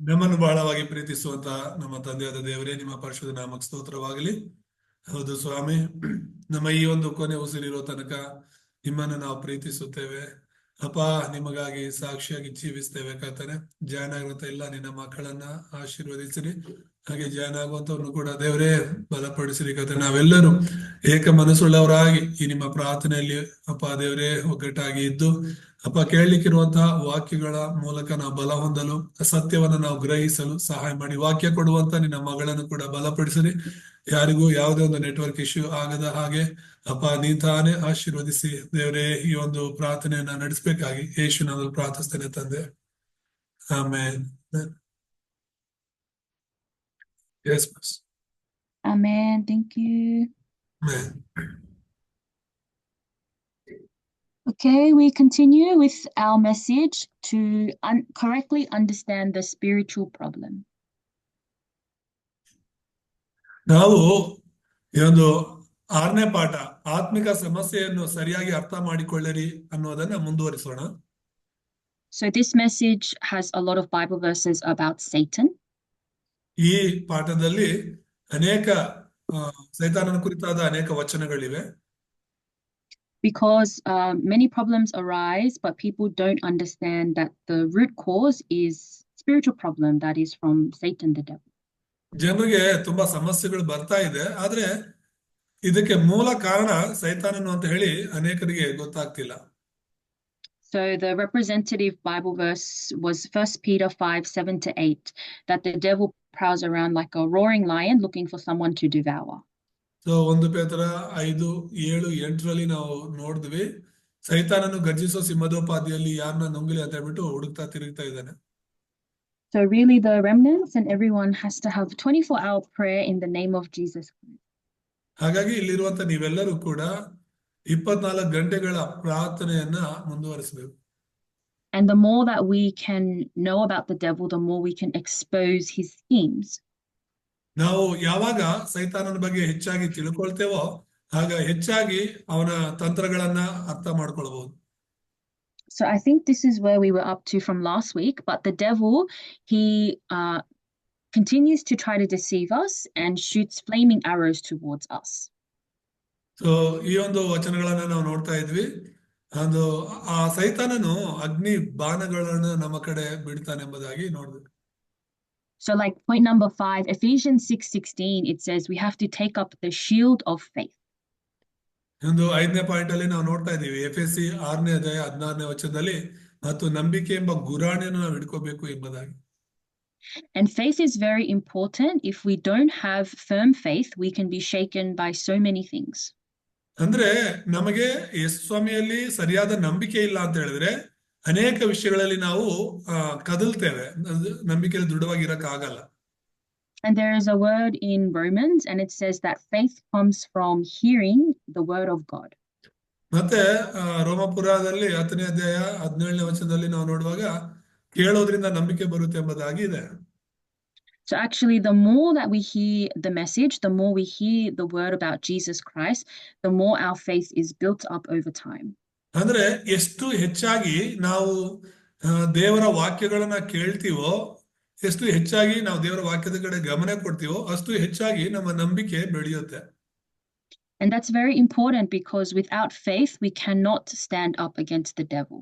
ನಮ್ಮನ್ನು ಬಹಳವಾಗಿ ಪ್ರೀತಿಸುವಂತ ನಮ್ಮ ತಂದೆಯಾದ ದೇವರೇ, ನಿಮ್ಮ ಪರಿಶುದ್ಧ ನಾಮಕ್ಕೆ ಸ್ತೋತ್ರವಾಗಲಿ. ಹೌದು ಸ್ವಾಮಿ, ನಮ್ಮ ಈ ಒಂದು ಕೊನೆ ಉಸಿರಿರೋ ತನಕ ನಿಮ್ಮನ್ನು ನಾವು ಪ್ರೀತಿಸುತ್ತೇವೆ ಅಪ್ಪ. ನಿಮಗಾಗಿ ಸಾಕ್ಷಿಯಾಗಿ ಜೀವಿಸ್ತೇವೆ ಕರ್ತನೆ. ಜಾಯ್ನ್ ಆಗುವಂತ ಎಲ್ಲ ನಿನ್ನ ಮಕ್ಕಳನ್ನ ಆಶೀರ್ವದಿಸಿರಿ. ಹಾಗೆ ಜಾಯ್ನ್ ಆಗುವಂತವ್ರನ್ನು ಕೂಡ ದೇವರೇ ಬಲಪಡಿಸಿರಿ ಕರ್ತನೆ. ನಾವೆಲ್ಲರೂ ಏಕ ಮನಸ್ಸುಳ್ಳವರಾಗಿ ಈ ನಿಮ್ಮ ಪ್ರಾರ್ಥನೆಯಲ್ಲಿ ಅಪ್ಪ ದೇವರೇ ಒಗ್ಗಟ್ಟಾಗಿ ಇದ್ದು ಅಪ್ಪ ಕೇಳಲಿಕ್ಕಿರುವಂತಹ ವಾಕ್ಯಗಳ ಮೂಲಕ ನಾವು ಬಲ ಹೊಂದಲು, ಸತ್ಯವನ್ನು ನಾವು ಗ್ರಹಿಸಲು ಸಹಾಯ ಮಾಡಿ. ವಾಕ್ಯ ಕೊಡುವಂತ ನಿನ್ನ ಮಗಳನ್ನು ಕೂಡ ಬಲಪಡಿಸಿರಿ. ಯಾರಿಗೂ ಯಾವುದೇ ಒಂದು ನೆಟ್ವರ್ಕ್ ಇಶ್ಯೂ ಆಗದ ಹಾಗೆ ಅಪ್ಪ ನೀ ತಾನೇ ಆಶೀರ್ವದಿಸಿ ದೇವರೇ ಈ ಒಂದು ಪ್ರಾರ್ಥನೆಯನ್ನ ನಡೆಸಬೇಕಾಗಿ ಯೇಸು ನಾಮದಲ್ಲಿ ಪ್ರಾರ್ಥಿಸ್ತೇನೆ ತಂದೆ, ಆಮೇನ್. Yes, boss. Amen. Thank you. Amen. Okay, we continue with our message to correctly understand the spiritual problem. ನಾವು ಈ ಒಂದು 6ನೇ ಪಾಠ, ಆತ್ಮಿಕ ಸಮಸ್ಯೆಯನ್ನು ಸರಿಯಾಗಿ ಅರ್ಥ ಮಾಡಿಕೊಳ್ಳಿರಿ ಅನ್ನೋದನ್ನ ಮುಂದುವರಿಸೋಣ. So this message has a lot of Bible verses about Satan. ಈ ಪಾಠದಲ್ಲಿ ಅನೇಕ ಸೈತಾನನ ಕುರಿತಾದ ಅನೇಕ ವಚನಗಳಿವೆ. Because many problems arise, but people don't understand that the root cause is spiritual problem that is from Satan, the devil. ಜನರಿಗೆ ತುಂಬಾ ಸಮಸ್ಯೆಗಳು ಬರ್ತಾ ಇದೆ, ಆದ್ರೆ ಇದಕ್ಕೆ ಮೂಲ ಕಾರಣ ಸೈತಾನನು ಅಂತ ಹೇಳಿ ಅನೇಕರಿಗೆ ಗೊತ್ತಾಗ್ತಿಲ್ಲ. So the representative Bible verse was 1 Peter 5:7-8, that the devil prowls around like a roaring lion looking for someone to devour. So 1 ಪೇತ್ರ 5:7-8 ನಾವು ನೋಡಿದ್ವಿ, ಸೈತಾನನು ಗರ್ಜಿಸೋ ಸಿಂಹದೋಪಾದಿಯಲ್ಲಿ ಯಾರನ್ನ ನುಂಗಲಿ ಅಂತ ಹೇಳ್ಬಿಟ್ಟು ಹುಡುಕ್ತಾ ತಿರುಗ್ತಾ ಇದ್ದಾನೆ. So really the remnants and everyone has to have 24-hour prayer in the name of Jesus Christ. ಹಾಗಾಗಿ ಇಲ್ಲಿರುವಂತ ನೀವೆಲ್ಲರೂ ಕೂಡ 24 ಗಂಟೆಗಳ ಪ್ರಾರ್ಥನೆಯನ್ನ ಮುಂದುವರಿಸಬೇಕು. And the more that we can know about the devil, the more we can expose his schemes. ನಾವು ಯಾವಾಗ ಸೈತಾನನ ಬಗ್ಗೆ ಹೆಚ್ಚಾಗಿ ತಿಳ್ಕೊಳ್ತೇವೋ ಆಗ ಹೆಚ್ಚಾಗಿ ಅವನ ತಂತ್ರಗಳನ್ನ ಅರ್ಥ ಮಾಡ್ಕೊಳ್ಬಹುದು. So I think this is where we were up to from last week, but the devil, he continues to try to deceive us and shoots flaming arrows towards us. So ಈ ಒಂದು ವಚನಗಳನ್ನ ನಾವು ನೋಡ್ತಾ ಇದ್ವಿ. ಅದು ಆ ಸೈತಾನನು ಅಗ್ನಿ ಬಾಣಗಳನ್ನು ನಮ್ಮ ಕಡೆ ಬಿಡ್ತಾನೆ ಎಂಬುದಾಗಿ ನೋಡಿದ್ವಿ. So like point number 5, Ephesians 6:16, it says we have to take up the shield of faith. ಒಂದು 5ನೇ ಪಾಯಿಂಟ್ ಅಲ್ಲಿ ನಾವು ನೋಡ್ತಾ ಇದೀವಿ, ಎಫೆಸಿ 6ನೇ ಅಧ್ಯಾಯ 16ನೇ ವಚನದಲ್ಲಿ, ಮತ್ತು ನಂಬಿಕೆ ಎಂಬ ಗುರಾಣಿಯನ್ನು ನಾವು ಹಿಡ್ಕೋಬೇಕು ಎಂಬುದಾಗಿ. And faith is very important. If we don't have firm faith, we can be shaken by so many things. ಅಂದ್ರೆ ನಮಗೆ ಯೇಸು ಸ್ವಾಮಿಯಲ್ಲಿ ಸರಿಯಾದ ನಂಬಿಕೆ ಇಲ್ಲ ಅಂತ ಹೇಳಿದ್ರೆ ಅನೇಕ ವಿಷಯಗಳಲ್ಲಿ ನಾವು ಕದಲ್ತೇವೆ, ನಂಬಿಕೆಯಲ್ಲಿ ದೃಢವಾಗಿರಕ್ ಆಗಲ್ಲ. And there is a word in Romans, and it says that faith comes from hearing the word of God. ಮತ್ತೆ ರೋಮಪುರದಲ್ಲಿ 10ನೇ ಅಧ್ಯಾಯ 17ನೇ ವಚನದಲ್ಲಿ ನಾವು ನೋಡುವಾಗ ಕೇಳೋದ್ರಿಂದ ನಂಬಿಕೆ ಬರುತ್ತೆ ಎಂಬುದಾಗಿ ಇದೆ. So actually, the more that we hear the message, the more we hear the word about Jesus Christ, the more our faith is built up over time. ಅಂದ್ರೆ ಎಷ್ಟು ಹೆಚ್ಚಾಗಿ ನಾವು ದೇವರ ವಾಕ್ಯಗಳನ್ನ ಕೇಳ್ತೀವೋ, ಎಷ್ಟು ಹೆಚ್ಚಾಗಿ ನಾವು ದೇವರ ವಾಕ್ಯದ ಕಡೆ ಗಮನ ಕೊಡ್ತೀವೋ, ಅಷ್ಟು ಹೆಚ್ಚಾಗಿ ನಮ್ಮ ನಂಬಿಕೆ ಬೆಳೆಯುತ್ತೆ. And that's very important, because without faith, we cannot stand up against the devil.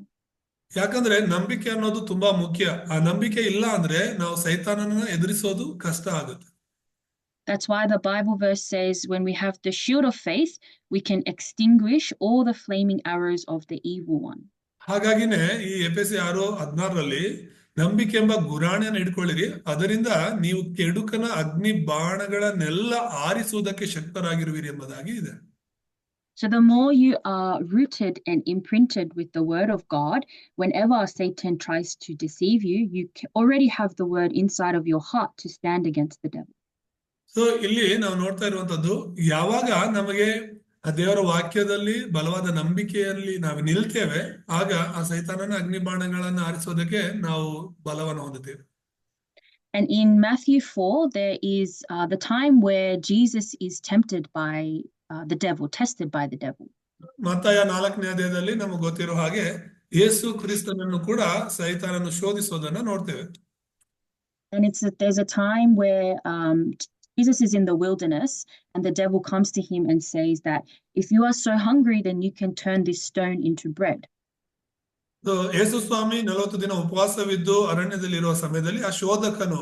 ಯಾಕಂದ್ರೆ ನಂಬಿಕೆ ಅನ್ನೋದು ತುಂಬಾ ಮುಖ್ಯ. ಆ ನಂಬಿಕೆ ಇಲ್ಲ ಅಂದ್ರೆ ನಾವು ಸೈತಾನನ ಎದುರಿಸೋದು ಕಷ್ಟ ಆಗುತ್ತೆ. That's why the Bible verse says when we have the shield of faith, we can extinguish all the flaming arrows of the evil one. ಹಾಗಾಗಿನೇ ಈ ಎಫೆಸಿ 6:16ರಲ್ಲಿ ನಂಬಿಕೆ ಎಂಬ ಗುರಾಣಿಯನ್ನು ಹಿಡ್ಕೊಳ್ಳಿರಿ, ಅದರಿಂದ ನೀವು ಕೆಡುಕನ ಅಗ್ನಿ ಬಾಣಗಳನ್ನೆಲ್ಲ ಆರಿಸುವುದಕ್ಕೆ ಶಕ್ತರಾಗಿರುವಿರಿ ಎಂಬುದಾಗಿ ಇದೆ. So the more you are rooted and imprinted with the word of God, whenever Satan tries to deceive you, you already have the word inside of your heart to stand against the devil. So ಇಲ್ಲಿ ನಾವು ನೋಡ್ತಾ ಇರುವಂತದ್ದು, ಯಾವಾಗ ನಮಗೆ ಆ ದೇವರ ವಾಕ್ಯದಲ್ಲಿ ಬಲವಾದ ನಂಬಿಕೆಯಲ್ಲಿ ನಾವು ನಿಲ್ತೇವೆ, ಆಗ ಆ ಸೈತಾನನ ಅಗ್ನಿ ಬಾಣಗಳನ್ನ ಆರಿಸೋದಕ್ಕೆ ನಾವು ಬಲವನ್ನು ಹೊಂದುತ್ತೇವೆ. And in Matthew 4, there is the time where Jesus is tempted by the devil, tested by the devil. ಮತ್ತಾಯ 4ನೇ ಅಧ್ಯಾಯದಲ್ಲಿ ನಮಗೆ ಗೊತ್ತಿರೋ ಹಾಗೆ ಯೇಸು ಕ್ರಿಸ್ತನನ್ನು ಕೂಡ ಸೈತಾನನು ಶೋಧಿಸೋದನ್ನ ನೋಡ್ತೇವೆ. And there's a time where Jesus is in the wilderness and the devil comes to him and says that if you are so hungry, then you can turn this stone into bread. So, ಯೇಸು ಸ್ವಾಮಿ 40 ದಿನ ಉಪವಾಸವಿದ್ದು ಅರಣ್ಯದಲ್ಲಿರುವ ಸಮಯದಲ್ಲಿ ಆ ಶೋಧಕನು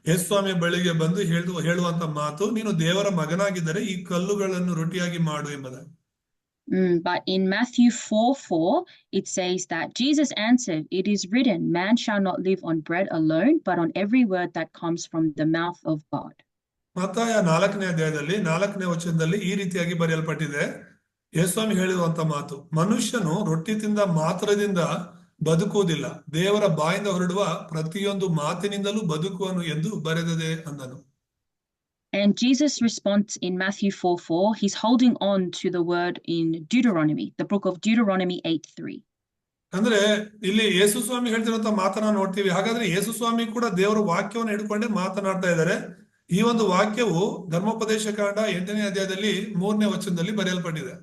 ಯೇಸು ಸ್ವಾಮಿಯ ಬಳಿಗೆ ಬಂದು ಹೇಳುವಂತ ಮಾತು, ನೀನು ದೇವರ ಮಗನಾಗಿದ್ದರೆ ಈ ಕಲ್ಲುಗಳನ್ನು ರೊಟ್ಟಿಯಾಗಿ ಮಾಡು ಎಂಬುದಾಗಿ. But in Matthew 4:4, it says that Jesus answered, "It is written, man shall not live on bread alone, but on every word that comes from the mouth of God." ಮತ್ತಾಯ 4ನೇ ಅಧ್ಯಾಯದಲ್ಲಿ 4ನೇ ವಚನದಲ್ಲಿ ಈ ರೀತಿಯಾಗಿ ಬರೆಯಲ್ಪಟ್ಟಿದೆ, ಯೇಸುಸ್ವಾಮಿ ಹೇಳಿರುವಂತ ಮಾತು, ಮನುಷ್ಯನು ರೊಟ್ಟಿ ತಿಂದ ಮಾತ್ರದಿಂದ ಬದುಕುವುದಿಲ್ಲ, ದೇವರ ಬಾಯಿಂದ ಹೊರಡುವ ಪ್ರತಿಯೊಂದು ಮಾತಿನಿಂದಲೂ ಬದುಕುವನು ಎಂದು ಬರೆದಿದೆ ಅಂದನು. And Jesus' response in Matthew 4:4, he's holding on to the word in Deuteronomy, the book of Deuteronomy 8:3. ಅಂದ್ರೆ ಇಲ್ಲಿ ಯೇಸು ಸ್ವಾಮಿ ಹೇಳ್ತಿರುವಂತ ಮಾತನ್ನ ನೋಡ್ತೀವಿ. ಹಾಗಾದ್ರೆ ಯೇಸು ಸ್ವಾಮಿ ಕೂಡ ದೇವರ ವಾಕ್ಯವನ್ನು ಹಿಡ್ಕೊಂಡೇ ಮಾತನಾಡ್ತಾ ಇದ್ದಾರೆ. ಈ ಒಂದು ವಾಕ್ಯವು ಧರ್ಮೋಪದೇಶ ಕಾಂಡ 8ನೇ ಅಧ್ಯಾಯದಲ್ಲಿ 3ನೇ ವಚನದಲ್ಲಿ ಬರೆಯಲ್ಪಟ್ಟಿದೆ.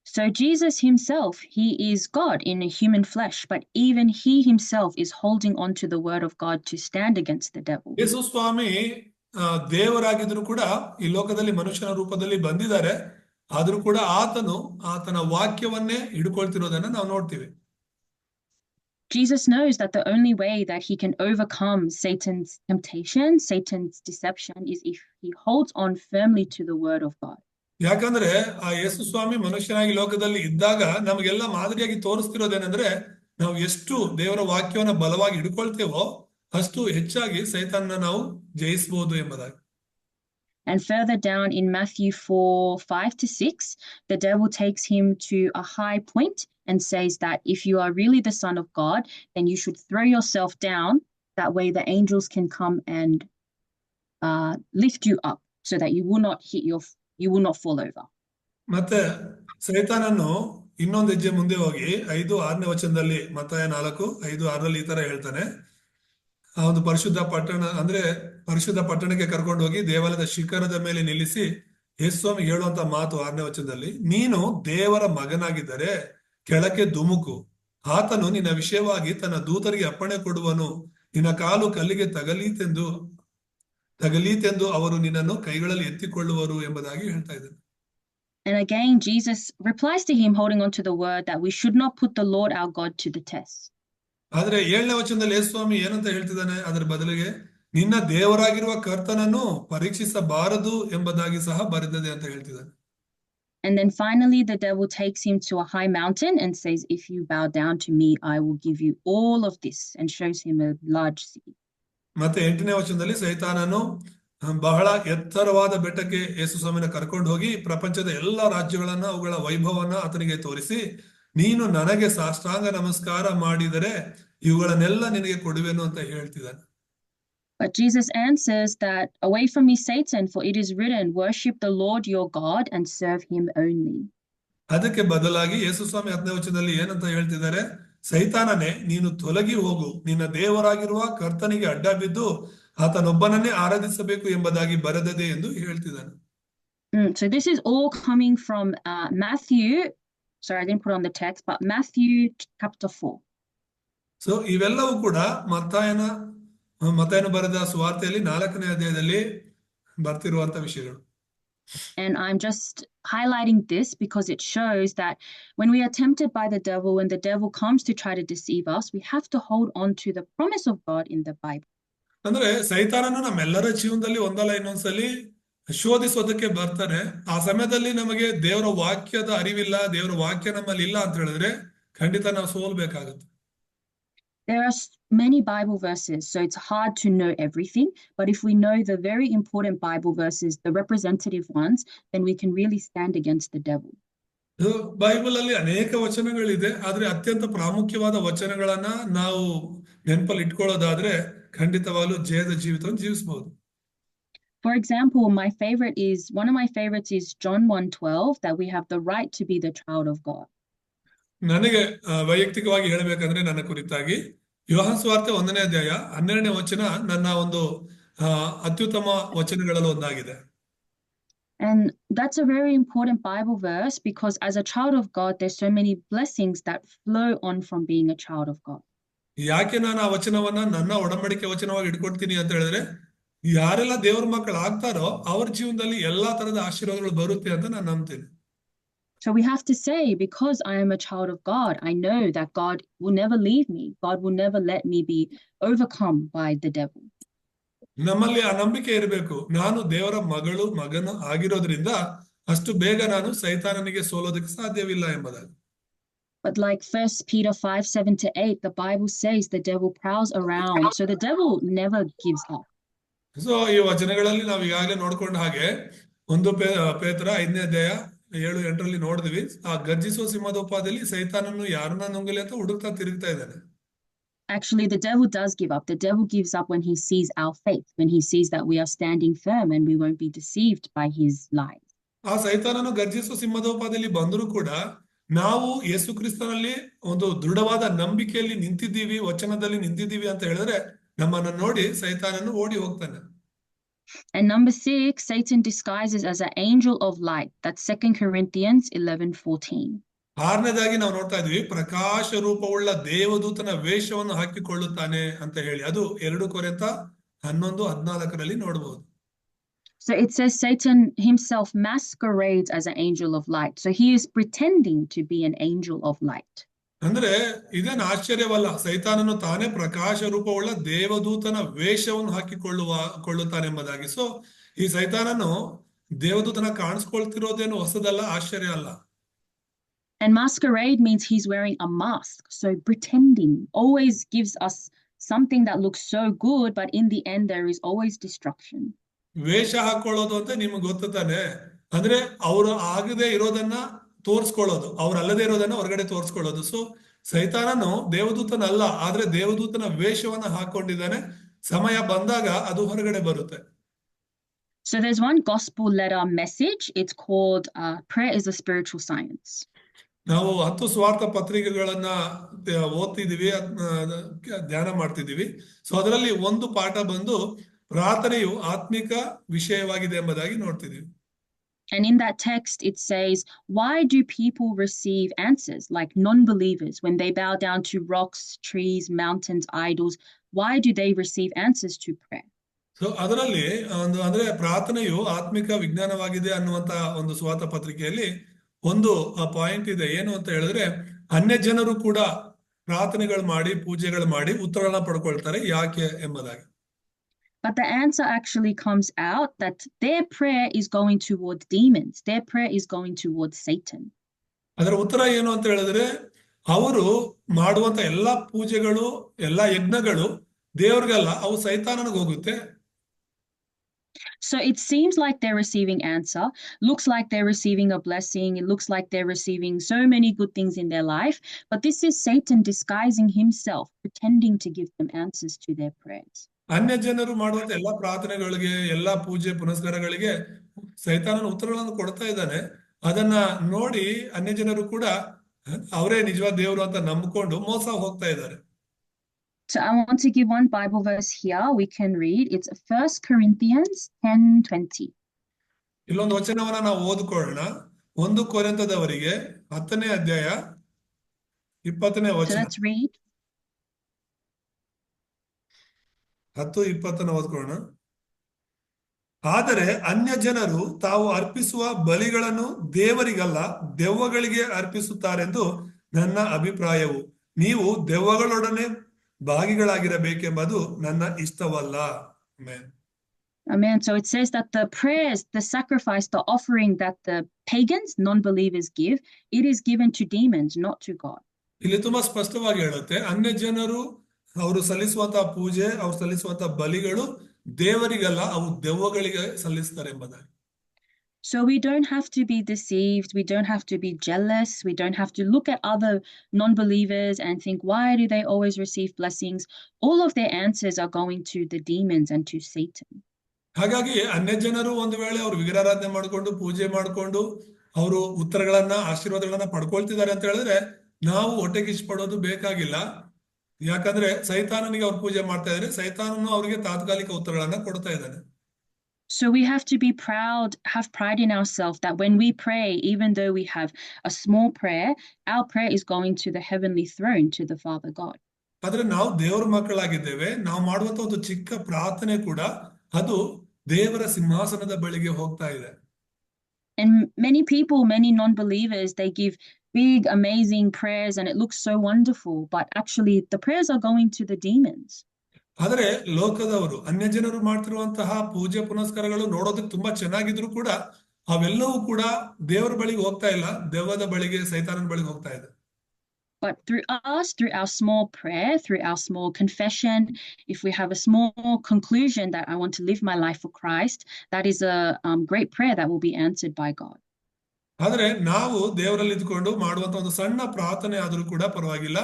So Jesus himself, he is God in a human flesh, but even he himself is holding on to the word of God to stand against the devil. ಯೇಸು ಸ್ವಾಮಿ ದೇವರಾಗಿದ್ರು ಕೂಡ ಈ ಲೋಕದಲ್ಲಿ ಮನುಷ್ಯನ ರೂಪದಲ್ಲಿ ಬಂದಿದ್ದಾರೆ. ಆದ್ರೂ ಕೂಡ ಆತನ ವಾಕ್ಯವನ್ನೇ ಹಿಡ್ಕೊಳ್ತಿರೋದನ್ನ ನಾವು ನೋಡ್ತೀವಿ. Jesus knows that the only way that he can overcome Satan's temptation, Satan's deception, is if he holds on firmly to the word of God. ಯಾಕಂದ್ರೆ ಆ ಯೇಸು ಸ್ವಾಮಿ ಮನುಷ್ಯನಾಗಿ ಲೋಕದಲ್ಲಿ ಇದ್ದಾಗ ನಮಗೆಲ್ಲ ಮಾದರಿಯಾಗಿ ತೋರಿಸ್ತಿರೋದೇನೆಂದ್ರೆ, ನಾವು ಎಷ್ಟು ದೇವರ ವಾಕ್ಯವನ್ನ ಬಲವಾಗಿ ಹಿಡ್ಕೊಳ್ತೇವೋ ಅಷ್ಟು ಹೆಚ್ಚಾಗಿ ಸೈತಾನನ ನಾವು ಜಯಿಸಬಹುದು ಎಂಬುದಾಗಿ. And further down in Matthew 4:5-6, the devil takes him to a high point and says that if you are really the Son of God, then you should throw yourself down. That way the angels can come and lift you up so that you will not fall over. ಮತ್ತೆ ಸೈತಾನನು ಇನ್ನೊಂದು ಹೆಜ್ಜೆ ಮುಂದೆ ಹೋಗಿ 5:6ನೇ ವಚನದಲ್ಲಿ, ಮತ್ತಾಯ 4:5-6ರಲ್ಲಿ ಈ ತರ ಹೇಳ್ತಾನೆ, ಆ ಒಂದು ಪರಿಶುದ್ಧ ಪಟ್ಟಣಕ್ಕೆ ಕರ್ಕೊಂಡು ಹೋಗಿ ದೇವಾಲಯದ ಶಿಖರದ ಮೇಲೆ ನಿಲ್ಲಿಸಿ ಯೇಸುಸ್ವಾಮಿ ಹೇಳುವಂತ ಮಾತು 6ನೇ ವಚನದಲ್ಲಿ, ನೀನು ದೇವರ ಮಗನಾಗಿದ್ದರೆ ಕೆಳಕ್ಕೆ ಧುಮುಕು, ಆತನು ನಿನ್ನ ವಿಷಯವಾಗಿ ತನ್ನ ದೂತರಿಗೆ ಅಪ್ಪಣೆ ಕೊಡುವನು, ನಿನ್ನ ಕಾಲು ಕಲ್ಲಿಗೆ ತಗಲೀತೆಂದು ಅವರು ನಿನ್ನನ್ನು ಕೈಗಳಲ್ಲಿ ಎತ್ತಿಕೊಳ್ಳುವರು ಎಂಬುದಾಗಿ ಹೇಳ್ತಾ ಇದ್ದಾನೆ. And again, Jesus replies to him, holding on to the word, that we should not put the Lord our God to the test. ಆದ್ರೆ 7ನೇ ವಚನದಲ್ಲಿ ಯೇಸುಸ್ವಾಮಿ ಏನಂತ ಹೇಳ್ತಿದ್ದಾನೆ, ಅದರ ಬದಲಿಗೆ ನಿನ್ನ ದೇವರಾಗಿರುವ ಕರ್ತನನ್ನು ಪರೀಕ್ಷಿಸಬಾರದು ಎಂಬುದಾಗಿ ಸಹ ಬರೆದಿದೆ ಅಂತ ಹೇಳ್ತಿದ್ದಾನೆ. And then finally, the devil takes him to a high mountain and says, if you bow down to me, I will give you all of this, and shows him a large sea. ಮತ್ತೆ 8ನೇ ವಚನದಲ್ಲಿ ಸೈತಾನನು ಬಹಳ ಎತ್ತರವಾದ ಬೆಟ್ಟಕ್ಕೆ ಯೇಸು ಸ್ವಾಮಿನ ಕರ್ಕೊಂಡು ಹೋಗಿ ಪ್ರಪಂಚದ ಎಲ್ಲಾ ರಾಜ್ಯಗಳನ್ನ, ಅವುಗಳ ವೈಭವವನ್ನ ಆತನಿಗೆ ತೋರಿಸಿ, ನೀನು ನನಗೆ ಸಾಷ್ಟಾಂಗ ನಮಸ್ಕಾರ ಮಾಡಿದರೆ ಇವುಗಳನ್ನೆಲ್ಲ ನಿನಗೆ ಕೊಡುವೆನು ಅಂತ ಹೇಳ್ತಿದ್ದಾನೆ. But Jesus answers that, away from me, Satan, for it is written, worship the Lord your God and serve him only. ಅದಕ್ಕೆ ಬದಲಾಗಿ ಯೇಸು ಸ್ವಾಮಿ 10ನೇ ವಚನದಲ್ಲಿ ಏನಂತ ಹೇಳ್ತಿದ್ದಾರೆ, ಸೈತಾನನೇ ನೀನು ತೊಲಗಿ ಹೋಗು, ನಿನ್ನ ದೇವರಾಗಿರುವ ಕರ್ತನಿಗೆ ಅಡ್ಡ ಬಿದ್ದು ಆತನೊಬ್ಬನನ್ನೇ ಆರಾಧಿಸಬೇಕು ಎಂಬುದಾಗಿ ಬರೆದಿದೆ ಎಂದು ಹೇಳ್ತಿದ್ದಾನೆ. So this is all coming from Matthew. Sorry, I didn't put on the text, but Matthew chapter 4. So ಇವೆಲ್ಲವೂ ಕೂಡ ಮತ್ತಾಯನು ಬರೆದ ಸುವಾರ್ತೆಯಲ್ಲಿ 4ನೇ ಅಧ್ಯಾಯದಲ್ಲಿ ಬರ್ತಿರುವಂತ ವಿಷಯಗಳು. And I'm just highlighting this because it shows that when we are tempted by the devil, when the devil comes to try to deceive us, we have to hold on to the promise of God in the Bible. ಅಂದ್ರೆ ಸೈತಾನನು ನಮ್ಮೆಲ್ಲರ ಜೀವನದಲ್ಲಿ ಒಂದಲ್ಲ ಇನ್ನೊಂದ್ಸಲಿ ಶೋಧಿಸೋದಕ್ಕೆ ಬರ್ತಾನೆ. ಆ ಸಮಯದಲ್ಲಿ ನಮಗೆ ದೇವರ ವಾಕ್ಯದ ಅರಿವಿಲ್ಲ, ದೇವರ ವಾಕ್ಯ ನಮ್ಮಲ್ಲಿ ಇಲ್ಲ ಅಂತ ಹೇಳಿದ್ರೆ ಖಂಡಿತ ನಾವು ಸೋಲ್ಬೇಕಾಗುತ್ತೆ. There are many Bible verses, so it's hard to know everything. But if we know the very important Bible verses, the representative ones, then we can really stand against the devil. Bible ಅಲ್ಲಿ ಅನೇಕ ವಚನಗಳಿದೆ, ಆದ್ರೆ ಅತ್ಯಂತ ಪ್ರಾಮುಖ್ಯವಾದ ವಚನಗಳನ್ನ ನಾವು ನೆನಪಲ್ಲಿ ಇಟ್ಕೊಳ್ಳೋದಾದ್ರೆ ಖಂಡಿತವಾಗ್ಲೂ ಜಯದ ಜೀವಿತವನ್ನು ಜೀವಿಸಬಹುದು. For example, one of my favorites is John 1:12, that we have the right to be the child of God. ನನಗೆ ವೈಯಕ್ತಿಕವಾಗಿ ಹೇಳಬೇಕಂದ್ರೆ ನನ್ನ ಕುರಿತಾಗಿ ಯೋಹಾನ ಸುವಾರ್ತೆ 1ನೇ ಅಧ್ಯಾಯ 12ನೇ ವಚನ ನನ್ನ ಒಂದು ಅತ್ಯುತ್ತಮ ವಚನಗಳಲ್ಲಿ ಒಂದಾಗಿದೆ. And that's a very important Bible verse because as a child of God, there's so many blessings that flow on from being a child of God. ಯಾಕೆ ನಾನು ಆ ವಚನವನ್ನ ನನ್ನ ಒಡಂಬಡಿಕೆ ವಚನವಾಗಿ ಇಟ್ಕೊಳ್ತೀನಿ ಅಂತ ಹೇಳಿದ್ರೆ, ಯಾರೆಲ್ಲ ದೇವ್ರ ಮಕ್ಕಳು ಆಗ್ತಾರೋ ಅವ್ರ ಜೀವನದಲ್ಲಿ ಎಲ್ಲಾ ತರದ ಆಶೀರ್ವಾದಗಳು ಬರುತ್ತೆ ಅಂತ ನಾನು ನಂಬ್ತೀನಿ. So we have to say, because I am a child of God, I know that God will never leave me. God will never let me be overcome by the devil. ನಮ್ಮಲ್ಲಿ ಆ ನಂಬಿಕೆ ಇರಬೇಕು. ನಾನು ದೇವರ ಮಗನು ಆಗಿರೋದ್ರಿಂದ ಅಷ್ಟು ಬೇಗ ನಾನು ಸೈತಾನನಿಗೆ ಸೋಲೋದಕ್ಕೆ ಸಾಧ್ಯವಿಲ್ಲ ಎಂಬುದಾಗಿ. But like 1 Peter 5:7-8, the Bible says the devil prowls around. So the devil never gives up. So ಈ ವಚನಗಳಲ್ಲಿ ನಾವು ಈಗಾಗಲೇ ನೋಡ್ಕೊಂಡ ಹಾಗೆ ಪೇತ್ರ 5ನೇ ಅಧ್ಯಾಯ 7-8ರಲ್ಲಿ ನೋಡಿದ್ವಿ. ಆ ಗರ್ಜಿಸುವ ಸಿಂಹದೋಪಾದಿಯಲ್ಲಿ ಸೈತಾನನು ಯಾರನ್ನ ನುಂಗಲಿ ಅಂತ ಹುಡುಕ್ತಾ ತಿರುಗ್ತಾ ಇದ್ದಾನೆ. Actually, the devil does give up. The devil gives up when he sees our faith, when he sees that we are standing firm and we won't be deceived by his lies. ಆ ಸೈತಾನನು ಗರ್ಜಿಸುವ ಸಿಂಹದೋಪಾದಿಯಲ್ಲಿ ಬಂದರೂ ಕೂಡ ನಾವು ಯೇಸು ಕ್ರಿಸ್ತನಲ್ಲಿ ಒಂದು ದೃಢವಾದ ನಂಬಿಕೆಯಲ್ಲಿ ನಿಂತಿದ್ದೀವಿ, ವಚನದಲ್ಲಿ ನಿಂತಿದ್ದೀವಿ ಅಂತ ಹೇಳಿದ್ರೆ ನಮ್ಮನ್ನ ನೋಡಿ ಸೈತಾನನು ಓಡಿ ಹೋಗ್ತಾನೆ. And number 6, Satan disguises as an angel of light. That's 2 Corinthians 11:14. 6ನೇದಾಗಿ ನಾವು ನೋಡ್ತಾ ಇದ್ವಿ, ಪ್ರಕಾಶ ರೂಪವುಳ್ಳ ದೇವದೂತನ ವೇಷವನ್ನು ಹಾಕಿಕೊಳ್ಳುತ್ತಾನೆ ಅಂತ ಹೇಳಿ. ಅದು 2 ಕೊರಿಂಥ 11:14ರಲ್ಲಿ ನೋಡಬಹುದು. So it says Satan himself masquerades as an angel of light. So he is pretending to be an angel of light. ಅಂದ್ರೆ ಇದೇನು ಆಶ್ಚರ್ಯವಲ್ಲ, ಸೈತಾನನು ತಾನೇ ಪ್ರಕಾಶ ರೂಪವುಳ್ಳ ದೇವದೂತನ ವೇಷವನ್ನು ಕೊಳ್ಳುತ್ತಾನೆ ಎಂಬುದಾಗಿ. ಸೊ ಈ ಸೈತಾನನು ದೇವದೂತನ ಕಾಣಿಸ್ಕೊಳ್ತಿರೋದೇನು ಹೊಸದಲ್ಲ, ಆಶ್ಚರ್ಯ ಅಲ್ಲ. And masquerade means he's wearing a mask. So pretending always gives us something that looks so good, but in the end there is always destruction. ವೇಷ ಹಾಕೊಳ್ಳೋದು ಅಂತ ನಿಮ್ಗೆ ಗೊತ್ತು ತಾನೆ. ಅಂದ್ರೆ ಅವರು ಆಗದೆ ಇರೋದನ್ನ ತೋರ್ಸ್ಕೊಳ್ಳೋದು, ಅವ್ರಲ್ಲದೆ ಇರೋದನ್ನ ಹೊರಗಡೆ ತೋರ್ಸ್ಕೊಳ್ಳೋದು. ಸೊ ಸೈತಾನನು ದೇವದೂತನಲ್ಲ, ಆದ್ರೆ ದೇವದೂತನ ವೇಷವನ್ನ ಹಾಕೊಂಡಿದ್ದಾನೆ. ಸಮಯ ಬಂದಾಗ ಅದು ಹೊರಗಡೆ ಬರುತ್ತೆ. So there's one gospel letter message. It's called Prayer is a Spiritual Science. ನಾವು 10 ಸ್ವಾರ್ಥ ಪತ್ರಿಕೆಗಳನ್ನ ಓದ್ತಿದೀವಿ, ಧ್ಯಾನ ಮಾಡ್ತಿದೀವಿ. ಸೊ ಅದರಲ್ಲಿ ಒಂದು ಪಾಠ ಬಂದು ಪ್ರಾರ್ಥನೆಯು ಆತ್ಮಿಕ ವಿಷಯವಾಗಿದೆ ಎಂಬುದಾಗಿ ನೋಡ್ತಿದೀವಿ. And in that text, it says, why do people receive answers like non-believers when they bow down to rocks, trees, mountains, idols? Why do they receive answers to prayer? So ಅದರಲ್ಲಿ ಅಂದ್ರೆ ಪ್ರಾರ್ಥನೆಯು ಆತ್ಮಿಕ ವಿಜ್ಞಾನವಾಗಿದೆ ಅನ್ನುವಂತ ಒಂದು ಸ್ವಾರ್ಥ ಪತ್ರಿಕೆಯಲ್ಲಿ ಒಂದು ಪಾಯಿಂಟ್ ಇದೆ. ಏನು ಅಂತ ಹೇಳಿದ್ರೆ, ಅನ್ಯ ಜನರು ಕೂಡ ಪ್ರಾರ್ಥನೆಗಳು ಮಾಡಿ, ಪೂಜೆಗಳು ಮಾಡಿ ಉತ್ತರಗಳನ್ನ ಪಡ್ಕೊಳ್ತಾರೆ, ಯಾಕೆ ಎಂಬುದಾಗಿ. But the answer actually comes out that their prayer is going towards demons. Their prayer is going towards Satan. ಅದರ ಉತ್ತರ ಏನು ಅಂತ ಹೇಳಿದ್ರೆ, ಅವರು ಮಾಡುವಂತ ಎಲ್ಲಾ ಪೂಜೆಗಳು, ಎಲ್ಲಾ ಯಜ್ಞಗಳು ದೇವ್ರಿಗಲ್ಲ, ಅವು ಸೈತಾನನಿಗೆ ಹೋಗುತ್ತೆ. So it seems like they're receiving answer, looks like they're receiving a blessing, it looks like they're receiving so many good things in their life, but this is Satan disguising himself, pretending to give them answers to their prayers. ಅನ್ಯ ಜನರು ಮಾಡುವಂತ ಎಲ್ಲಾ ಪ್ರಾರ್ಥನೆಗಳಿಗೆ, ಎಲ್ಲಾ ಪೂಜೆ ಪುನಸ್ಕಾರಗಳಿಗೆ ಸೈತಾನನ ಉತ್ತರಗಳನ್ನು ಕೊಡ್ತಾ ಇದ್ದಾನೆ. ಅದನ್ನ ನೋಡಿ ಅನ್ಯ ಜನರು ಕೂಡ ಅವರೇ ನಿಜವಾದ ದೇವರು ಅಂತ ನಂಬಿಕೊಂಡು ಮೋಸ ಹೋಗ್ತಾ ಇದ್ದಾರೆ. So I want to give one Bible verse here we can read. It's 1 Corinthians 10:20. ಇಲ್ಲೊಂದು ವಚನವನ್ನ ನಾವು ಓದ್ಕೊಳ್ಳೋಣ. 1 ಕೊರಿಂಥದವರಿಗೆ 10ನೇ ಅಧ್ಯಾಯ 20ನೇ ವಚನ. So let's read. 10-20 ಓದ್ಕೊಳ್ಳೋಣ. ಆದರೆ ಅನ್ಯ ಜನರು ತಾವು ಅರ್ಪಿಸುವ ಬಲಿಗಳನ್ನು ದೇವರಿಗಲ್ಲ, ದೆವ್ವಗಳಿಗೆ ಅರ್ಪಿಸುತ್ತಾರೆಂದು ನನ್ನ ಅಭಿಪ್ರಾಯವು. ನೀವು ದೆವ್ವಗಳೊಡನೆ ಭಾಗಿಗಳಾಗಿರಬೇಕೆಂಬುದು ನನ್ನ ಇಷ್ಟವಲ್ಲ. Amen. So it says that the prayers, the sacrifice, the offering that the pagans, non-believers give, it is given to demons, not to God. ಇಲ್ಲಿ ತುಂಬಾ ಸ್ಪಷ್ಟವಾಗಿ ಹೇಳುತ್ತೆ, ಅನ್ಯ ಜನರು ಅವರು ಸಲ್ಲಿಸುವಂತಹ ಪೂಜೆ, ಅವ್ರು ಸಲ್ಲಿಸುವಂತಹ ಬಲಿಗಳು ದೇವರಿಗಲ್ಲ, ಅವು ದೆವ್ವಗಳಿಗೆ ಸಲ್ಲಿಸ್ತಾರೆ ಎಂಬುದಾಗಿ. So we don't have to be deceived. We don't have to be jealous. We don't have to look at other non-believers and think, why do they always receive blessings? All of their answers are going to the demons and to Satan. ಹಾಗಾಗಿ ಅನ್ಯ ಜನರು ಒಂದು ವೇಳೆ ಅವರು ವಿಗ್ರಹಾರಾಧನೆ ಮಾಡಿಕೊಂಡು, ಪೂಜೆ ಮಾಡಿಕೊಂಡು ಅವರು ಉತ್ತರಗಳನ್ನ, ಆಶೀರ್ವಾದಗಳನ್ನ ಪಡ್ಕೊಳ್ತಿದ್ದಾರೆ ಅಂತ ಹೇಳಿದ್ರೆ ನಾವು ಹೊಟ್ಟೆಕಿಚ್ಚು ಪಡೋದು ಬೇಕಾಗಿಲ್ಲ. ಯಾಕಂದ್ರೆ ಸೈತಾನನಿಗೆ ಅವ್ರು ಪೂಜೆ ಮಾಡ್ತಾ ಇದ್ದಾರೆ, ಸೈತಾನನು ಅವರಿಗೆ ತಾತ್ಕಾಲಿಕ ಉತ್ತರಗಳನ್ನ ಕೊಡ್ತಾ ಇದ್ದಾನೆ. So we have to be proud, have pride in ourselves that when we pray, even though we have a small prayer, our prayer is going to the heavenly throne, to the Father God. ಆದ್ರೆ ನಾವು ದೇವರ ಮಕ್ಕಳಾಗಿದ್ದೇವೆ. ನಾವು ಮಾಡುವಂತ ಒಂದು ಚಿಕ್ಕ ಪ್ರಾರ್ಥನೆ ಕೂಡ ಅದು ದೇವರ ಸಿಂಹಾಸನದ ಬಳಿಗೆ ಹೋಗ್ತಾ ಇದೆ. And many people, many non-believers, they give big, amazing prayers and it looks so wonderful, but actually the prayers are going to the demons. ಆದ್ರೆ ಲೋಕದವರು, ಅನ್ಯ ಜನರು ಮಾಡ್ತಿರುವಂತಹ ಪೂಜೆ ಪುನಸ್ಕಾರಗಳು ನೋಡೋದಕ್ಕೆ ತುಂಬಾ ಚೆನ್ನಾಗಿದ್ರು ಕೂಡ ಅವೆಲ್ಲವೂ ಕೂಡ ದೇವರ ಬಳಿಗೆ ಹೋಗ್ತಾ ಇಲ್ಲ, ದೆವ್ವದ ಬಳಿಗೆ, ಸೈತಾನನ ಬಳಿಗೆ ಹೋಗ್ತಾ ಇದೆ. But through us, through our small prayer, through our small confession, if we have a small conclusion that I want to live my life for Christ, that is a great prayer that will be answered by God. ಆದ್ರೆ ನಾವು ದೇವರಲ್ಲಿ ಇದ್ಕೊಂಡು ಮಾಡುವಂತ ಒಂದು ಸಣ್ಣ ಪ್ರಾರ್ಥನೆ ಆದ್ರೂ ಕೂಡ ಪರವಾಗಿಲ್ಲ,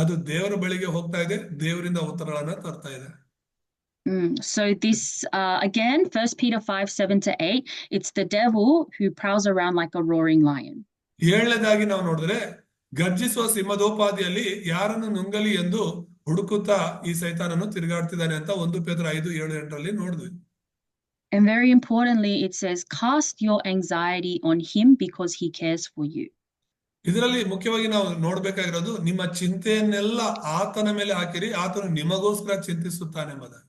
ಅದು ದೇವರ ಬಳಿಗೆ ಹೋಗ್ತಾ ಇದೆ, ದೇವರಿಂದ ಉತ್ತರಗಳನ್ನ ತರ್ತಾ ಇದೆ. So this again, 1 Peter 5:7-8, it's the devil who prowls around like a roaring lion. ಏಳನೇದಾಗಿ ನಾವು ನೋಡಿದ್ರೆ, ಗರ್ಜಿಸುವ ಸಿಂಹದೋಪಾದಿಯಲ್ಲಿ ಯಾರನ್ನು ನುಂಗಲಿ ಎಂದು ಹುಡುಕುತ್ತಾ ಈ ಸೈತಾನನು ತಿರುಗಾಡ್ತಿದ್ದಾನೆ ಅಂತ 1 ಪೇತ್ರ 5:7-8 ನೋಡಿದ್ವಿ. And very importantly, it says, cast your anxiety on him because he cares for you. ಇದರಲ್ಲಿ ಮುಖ್ಯವಾಗಿ ನಾವು ನೋಡ್ಬೇಕಾಗಿರೋದು, ನಿಮ್ಮ ಚಿಂತೆಯನ್ನೆಲ್ಲ ಆತನ ಮೇಲೆ ಹಾಕಿರಿ, ಆತನು ನಿಮಗೋಸ್ಕರ ಚಿಂತಿಸುತ್ತಾನೆ ಎಂಬುದಾಗಿ.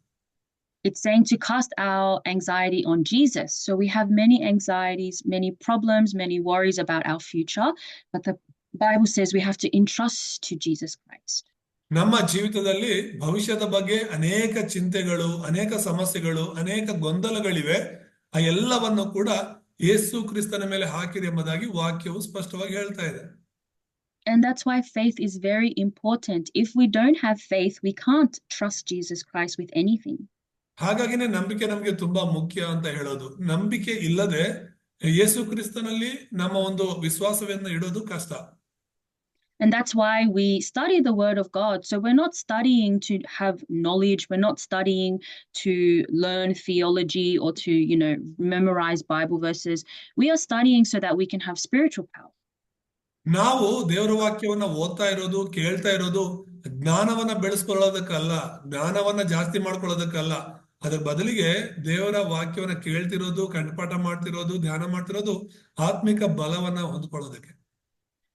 It's saying to cast our anxiety on Jesus. So we have many anxieties, many problems, many worries about our future, but the Bible says we have to entrust to Jesus Christ. ನಮ್ಮ ಜೀವಿತದಲ್ಲಿ ಭವಿಷ್ಯದ ಬಗ್ಗೆ ಅನೇಕ ಚಿಂತೆಗಳು, ಅನೇಕ ಸಮಸ್ಯೆಗಳು, ಅನೇಕ ಗೊಂದಲಗಳಿವೆ. ಆ ಎಲ್ಲವನ್ನು ಕೂಡ ಯೇಸು ಕ್ರಿಸ್ತನ ಮೇಲೆ ಹಾಕಿರಿ ಎಂಬುದಾಗಿ ವಾಕ್ಯವು ಸ್ಪಷ್ಟವಾಗಿ ಹೇಳ್ತಾ ಇದೆ. And that's why faith is very important. If we don't have faith, we can't trust Jesus Christ with anything. ಹಾಗಾಗಿನೇ ನಂಬಿಕೆ ನಮಗೆ ತುಂಬಾ ಮುಖ್ಯ ಅಂತ ಹೇಳೋದು. ನಂಬಿಕೆ ಇಲ್ಲದೆ ಯೇಸು ಕ್ರಿಸ್ತನಲ್ಲಿ ನಮ್ಮ ಒಂದು ವಿಶ್ವಾಸವನ್ನು ಇಡೋದು ಕಷ್ಟ. And that's why we study the word of God. So we're not studying to have knowledge. We're not studying to learn theology or to, memorize Bible verses. We are studying so that we can have spiritual power. ನಾವು ದೇವರ ವಾಕ್ಯವನ್ನ ಓದ್ತಾ ಇರೋದು, ಕೇಳ್ತಾ ಇರೋದು ಜ್ಞಾನವನ್ನ ಬೆಳೆಸ್ಕೊಳ್ಳೋದಕ್ಕಲ್ಲ, ಜ್ಞಾನವನ್ನ ಜಾಸ್ತಿ ಮಾಡ್ಕೊಳ್ಳೋದಕ್ಕಲ್ಲ. ಅದರ ಬದಲಿಗೆ ದೇವರ ವಾಕ್ಯವನ್ನ ಕೇಳ್ತಿರೋದು, ಕಂಠಪಾಠ ಮಾಡ್ತಿರೋದು, ಧ್ಯಾನ ಮಾಡ್ತಿರೋದು ಆತ್ಮಿಕ ಬಲವನ್ನ ಹೊಂದ್ಕೊಳ್ಳೋದಕ್ಕೆ.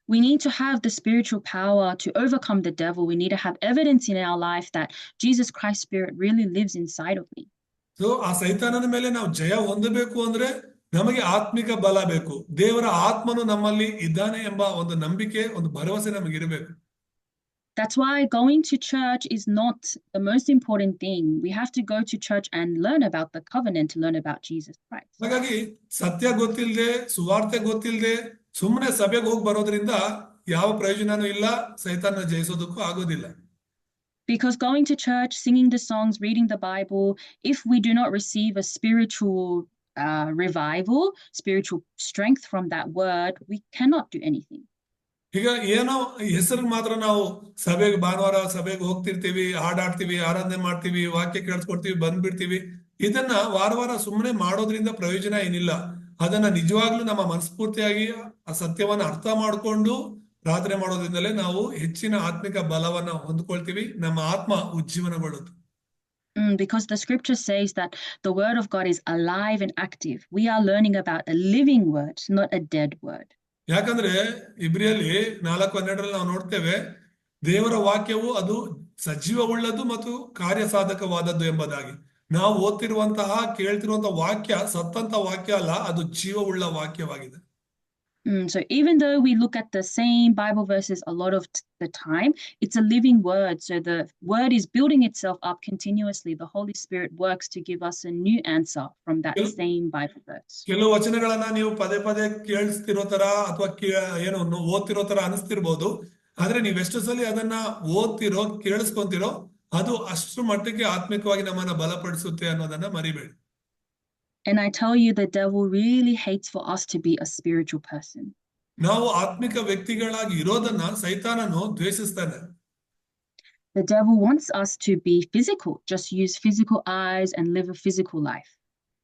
We need to have the spiritual power to overcome the devil. We need to have evidence in our life that Jesus Christ's Spirit really lives inside of me. So ಆ ಸೈತಾನನ ಮೇಲೆ ನಾವು ಜಯ ಹೊಂದಬೇಕು ಅಂದ್ರೆ ನಮಗೆ ಆತ್ಮಿಕ ಬಲ ಬೇಕು. ದೇವರ ಆತ್ಮನು ನಮ್ಮಲ್ಲಿ ಇದ್ದಾನೆ ಎಂಬ ಒಂದು ನಂಬಿಕೆ, ಒಂದು ಭರವಸೆ ನಮಗಿರಬೇಕು. That's why going to church is not the most important thing. We have to go to church and learn about the covenant, learn about Jesus Christ. ಹಾಗಾಗಿ ಸತ್ಯ ಗೊತ್ತಿಲ್ಲದೆ, ಸುವಾರ್ತೆ ಗೊತ್ತಿಲ್ಲದೆ ಸುಮ್ಮನೆ ಸಭೆಗೆ ಹೋಗಿ ಬರೋದ್ರಿಂದ ಯಾವ ಪ್ರಯೋಜನನೂ ಇಲ್ಲ, ಸೈತಾನ ಜಯಿಸೋದಕ್ಕೂ ಆಗೋದಿಲ್ಲ. Because going to church, singing the songs, reading the Bible, if we do not receive a spiritual revival, spiritual strength from that word, we cannot do anything. ಈಗ ಏನೋ ಹೆಸರು ಮಾತ್ರ ನಾವು ಸಭೆಗೆ, ಭಾನುವಾರ ಸಭೆಗೆ ಹೋಗ್ತಿರ್ತೀವಿ, ಹಾಡಾಡ್ತೀವಿ, ಆರಾಧನೆ ಮಾಡ್ತೀವಿ, ವಾಕ್ಯ ಕೇಳಿಸ್ಕೊಡ್ತೀವಿ, ಬಂದ್ಬಿಡ್ತೀವಿ. ಇದನ್ನ ವಾರ ಸುಮ್ಮನೆ ಮಾಡೋದ್ರಿಂದ ಪ್ರಯೋಜನ ಏನಿಲ್ಲ. ಅದನ್ನ ನಿಜವಾಗ್ಲೂ ನಮ್ಮ ಮನಸ್ಫೂರ್ತಿಯಾಗಿ ಆ ಸತ್ಯವನ್ನ ಅರ್ಥ ಮಾಡಿಕೊಂಡು ಪ್ರಾರ್ಥನೆ ಮಾಡೋದ್ರಿಂದಲೇ ನಾವು ಹೆಚ್ಚಿನ ಆತ್ಮಿಕ ಬಲವನ್ನ ಹೊಂದ್ಕೊಳ್ತೀವಿ, ನಮ್ಮ ಆತ್ಮ ಉಜ್ಜೀವನಗೊಳ್ಳುತ್ತೆ. Because the scripture says that the word of God is alive and active. We are learning about a living word, not a dead word. ಯಾಕಂದ್ರೆ ಇಬ್ರಿಯಲ್ಲಿ 4:12 ನಾವು ನೋಡ್ತೇವೆ, ದೇವರ ವಾಕ್ಯವು ಅದು ಸಜೀವವುಳ್ಳದ್ದು ಮತ್ತು ಕಾರ್ಯಸಾಧಕವಾದದ್ದು ಎಂಬುದಾಗಿ. ನಾವು ಓದ್ತಿರುವಂತಹ, ಕೇಳ್ತಿರುವಂತಹ ವಾಕ್ಯ ಸತ್ತಂತ ವಾಕ್ಯ ಅಲ್ಲ, ಅದು ಜೀವವುಳ್ಳ ವಾಕ್ಯವಾಗಿದೆ. So even though we look at the same Bible verses a lot of the time, it's a living word. So the word is building itself up continuously. The Holy Spirit works to give us a new answer from that same Bible verse. ಕೆಲವು ವಚನಗಳನ್ನ ನೀವು ಪದೇ ಕೇಳಿಸ್ತಿರೋ ತರ ಅಥವಾ ಓದ್ತಿರೋ ತರ ಅನಿಸ್ತಿರ್ಬೋದು. ಆದ್ರೆ ನೀವೆಷ್ಟು ಸಲ ಅದನ್ನ ಓದ್ತಿರೋ, ಕೇಳಿಸ್ಕೊಂತಿರೋ, ಅದು ಅಷ್ಟು ಮಟ್ಟಿಗೆ ಆತ್ಮಿಕವಾಗಿ ನಮ್ಮನ್ನ ಬಲಪಡಿಸುತ್ತೆ ಅನ್ನೋದನ್ನ ಮರಿಬೇಡಿ. And I tell you, the devil really hates for us to be a spiritual person. ನಾವು ಆತ್ಮಿಕ ವ್ಯಕ್ತಿಗಳಾಗಿ ಇರೋದನ್ನ ಸೈತಾನನು ದ್ವೇಷಿಸ್ತಾನೆ. The devil wants us to be physical, just use physical eyes and live a physical life.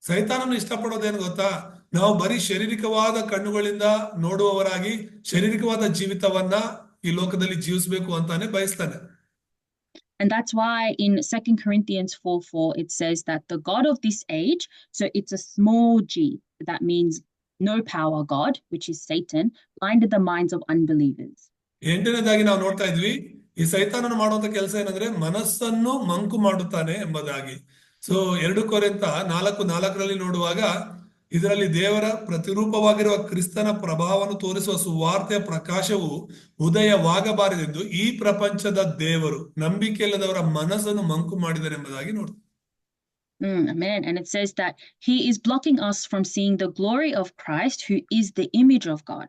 ಸೈತಾನನು ಇಷ್ಟಪಡೋದೇನು ಗೊತ್ತಾ? ನಾವು ಬರೀ ಶಾರೀರಿಕವಾದ ಕಣ್ಣುಗಳಿಂದ ನೋಡುವವರಾಗಿ ಶಾರೀರಿಕವಾದ ಜೀವಿತವನ್ನ ಈ ಲೋಕದಲ್ಲಿ ಜೀವಿಸಬೇಕು ಅಂತಾನೆ ಬಯಸ್ತಾನೆ. And that's why in 2 Corinthians 4:4, it says that the God of this age, so it's a small g, that means no power God, which is Satan, blinded the minds of unbelievers. 8ನೇದಾಗಿ ನಾವು ನೋಡ್ತಾ ಇದ್ವಿ, ಈ ಸೈತಾನನು ಮಾಡುವಂತ ಕೆಲಸ ಏನಂದ್ರೆ ಮನಸ್ಸನ್ನು ಮಂಕು ಮಾಡುತ್ತಾನೆ ಎಂಬುದಾಗಿ. ಸೊ 2 ಕೊರಿಂಥ 4:4 ನೋಡುವಾಗ ಇದರಲ್ಲಿ ದೇವರ ಪ್ರತಿರೂಪವಾಗಿರುವ ಕ್ರಿಸ್ತನ ಪ್ರಭಾವವನ್ನು ತೋರಿಸುವ ಸುವಾರ್ತೆಯ ಪ್ರಕಾಶವು ಉದಯವಾಗಬಾರದೆಂದು ಈ ಪ್ರಪಂಚದ ದೇವರು ನಂಬಿಕೆಯಿಲ್ಲದವರ ಮನಸ್ಸನ್ನು ಮಂಕು ಮಾಡಿದ್ದಾರೆ ಎಂಬುದಾಗಿ ನೋಡ್ತೀವಿ. Amen. And it says that he is blocking us from seeing the glory of Christ, who is the image of God.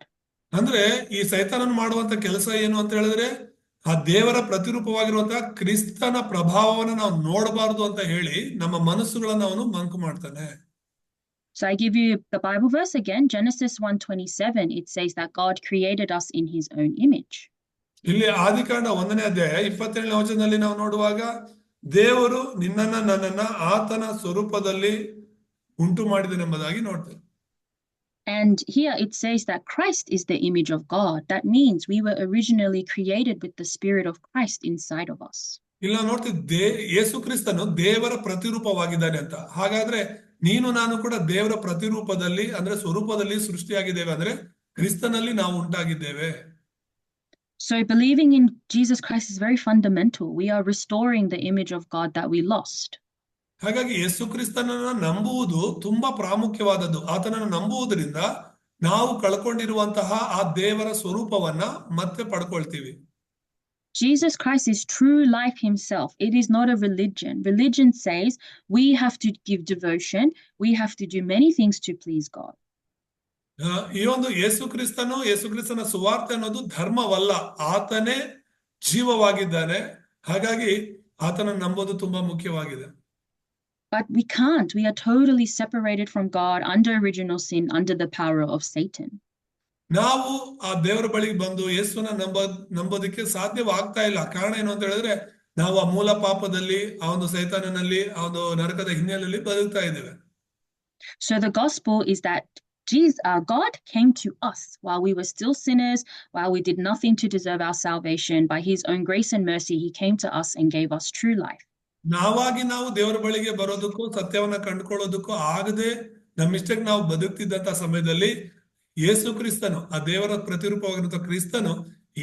ಅಂದ್ರೆ ಈ ಸೈತಾನನು ಮಾಡುವಂತ ಕೆಲಸ ಏನು ಅಂತ ಹೇಳಿದ್ರೆ ಆ ದೇವರ ಪ್ರತಿರೂಪವಾಗಿರುವಂತಹ ಕ್ರಿಸ್ತನ ಪ್ರಭಾವವನ್ನು ನಾವು ನೋಡಬಾರದು ಅಂತ ಹೇಳಿ ನಮ್ಮ ಮನಸ್ಸುಗಳನ್ನ ಅವನು ಮಂಕು ಮಾಡ್ತಾನೆ. So I give you the Bible verse again, Genesis 1:27. It says that God created us in his own image. ಇಲ್ಲಿ ಆದಿಕಾಂಡ 1ನೇ ಅಧ್ಯಾಯ 27ನೇ ವಚನದಲ್ಲಿ ನಾವು ನೋಡುವಾಗ ದೇವರು ನಿನ್ನನ್ನ ನನ್ನನ್ನ ಆತನ ಸ್ವರೂಪದಲ್ಲಿ ಉಂಟು ಮಾಡಿದನೆಂಬುದಾಗಿ ನೋಡ್ತೇವೆ. And here it says that Christ is the image of God. That means we were originally created with the spirit of Christ inside of us. ಇಲ್ಲ ನೋಡ್ತಿದ್ದೆ ಯೇಸು ಕ್ರಿಸ್ತನು ದೇವರ ಪ್ರತಿರೂಪವಾಗಿದ್ದಾನೆ ಅಂತ. ಹಾಗಾದ್ರೆ ನೀನು ನಾನು ಕೂಡ ದೇವರ ಪ್ರತಿರೂಪದಲ್ಲಿ ಅಂದ್ರೆ ಸ್ವರೂಪದಲ್ಲಿ ಸೃಷ್ಟಿಯಾಗಿದ್ದೇವೆ, ಅಂದ್ರೆ ಕ್ರಿಸ್ತನಲ್ಲಿ ನಾವು ಉಂಟಾಗಿದ್ದೇವೆ. So believing in Jesus Christ is very fundamental. We are restoring the image of God that we lost. ಹಾಗಾಗಿ ಯೇಸು ಕ್ರಿಸ್ತನನ್ನ ನಂಬುವುದು ತುಂಬಾ ಪ್ರಾಮುಖ್ಯವಾದದ್ದು. ಆತನನ್ನು ನಂಬುವುದರಿಂದ ನಾವು ಕಳ್ಕೊಂಡಿರುವಂತಹ ಆ ದೇವರ ಸ್ವರೂಪವನ್ನ ಮತ್ತೆ ಪಡ್ಕೊಳ್ತೀವಿ. Jesus Christ is true life himself. It is not a religion. Religion says we have to give devotion. We have to do many things to please God. ಈ ಒಂದು ಯೇಸು ಕ್ರಿಸ್ತನ ಸುವಾರ್ತೆ ಅನ್ನೋದು ಧರ್ಮವಲ್ಲ, ಆತನೇ ಜೀವವಾಗಿದ್ದಾನೆ. ಹಾಗಾಗಿ ಆತನನ್ನು ನಂಬೋದು ತುಂಬಾ ಮುಖ್ಯವಾಗಿದೆ. But we can't. We are totally separated from God under original sin, under the power of Satan. ನಾವು ಆ ದೇವರ ಬಳಿಗೆ ಬಂದು ಯೇಸುವನ್ನ ನಂಬೋದಕ್ಕೆ ಸಾಧ್ಯವಾಗ್ತಾ ಇಲ್ಲ. ಕಾರಣ ಏನು ಅಂತ ಹೇಳಿದ್ರೆ ನಾವು ಆ ಮೂಲ ಪಾಪದಲ್ಲಿ, ಆ ಒಂದು ಸೈತಾನನಲ್ಲಿ, ಆ ಒಂದು ನರಕದ ಹಿನ್ನೆಲೆಯಲ್ಲಿ ಬದುಕ್ತಾ ಇದ್ದೇವೆ. So the gospel is that God came to us while we were still sinners, while we did nothing to deserve our salvation. By his own grace and mercy, he came to us and gave us true life. ನಾವು ದೇವರ ಬಳಿಗೆ ಬರೋದಕ್ಕೂ ಸತ್ಯವನ್ನ ಕಂಡುಕೊಳ್ಳೋದಕ್ಕೂ ಆಗದೆ ನಮ್ಮಿಷ್ಟಕ್ಕೆ ನಾವು ಬದುಕ್ತಿದ್ದಂತ ಸಮಯದಲ್ಲಿ ಯೇಸು ಕ್ರಿಸ್ತನು, ಆ ದೇವರ ಪ್ರತಿರೂಪವಾಗಿರುವಂತಹ ಕ್ರಿಸ್ತನು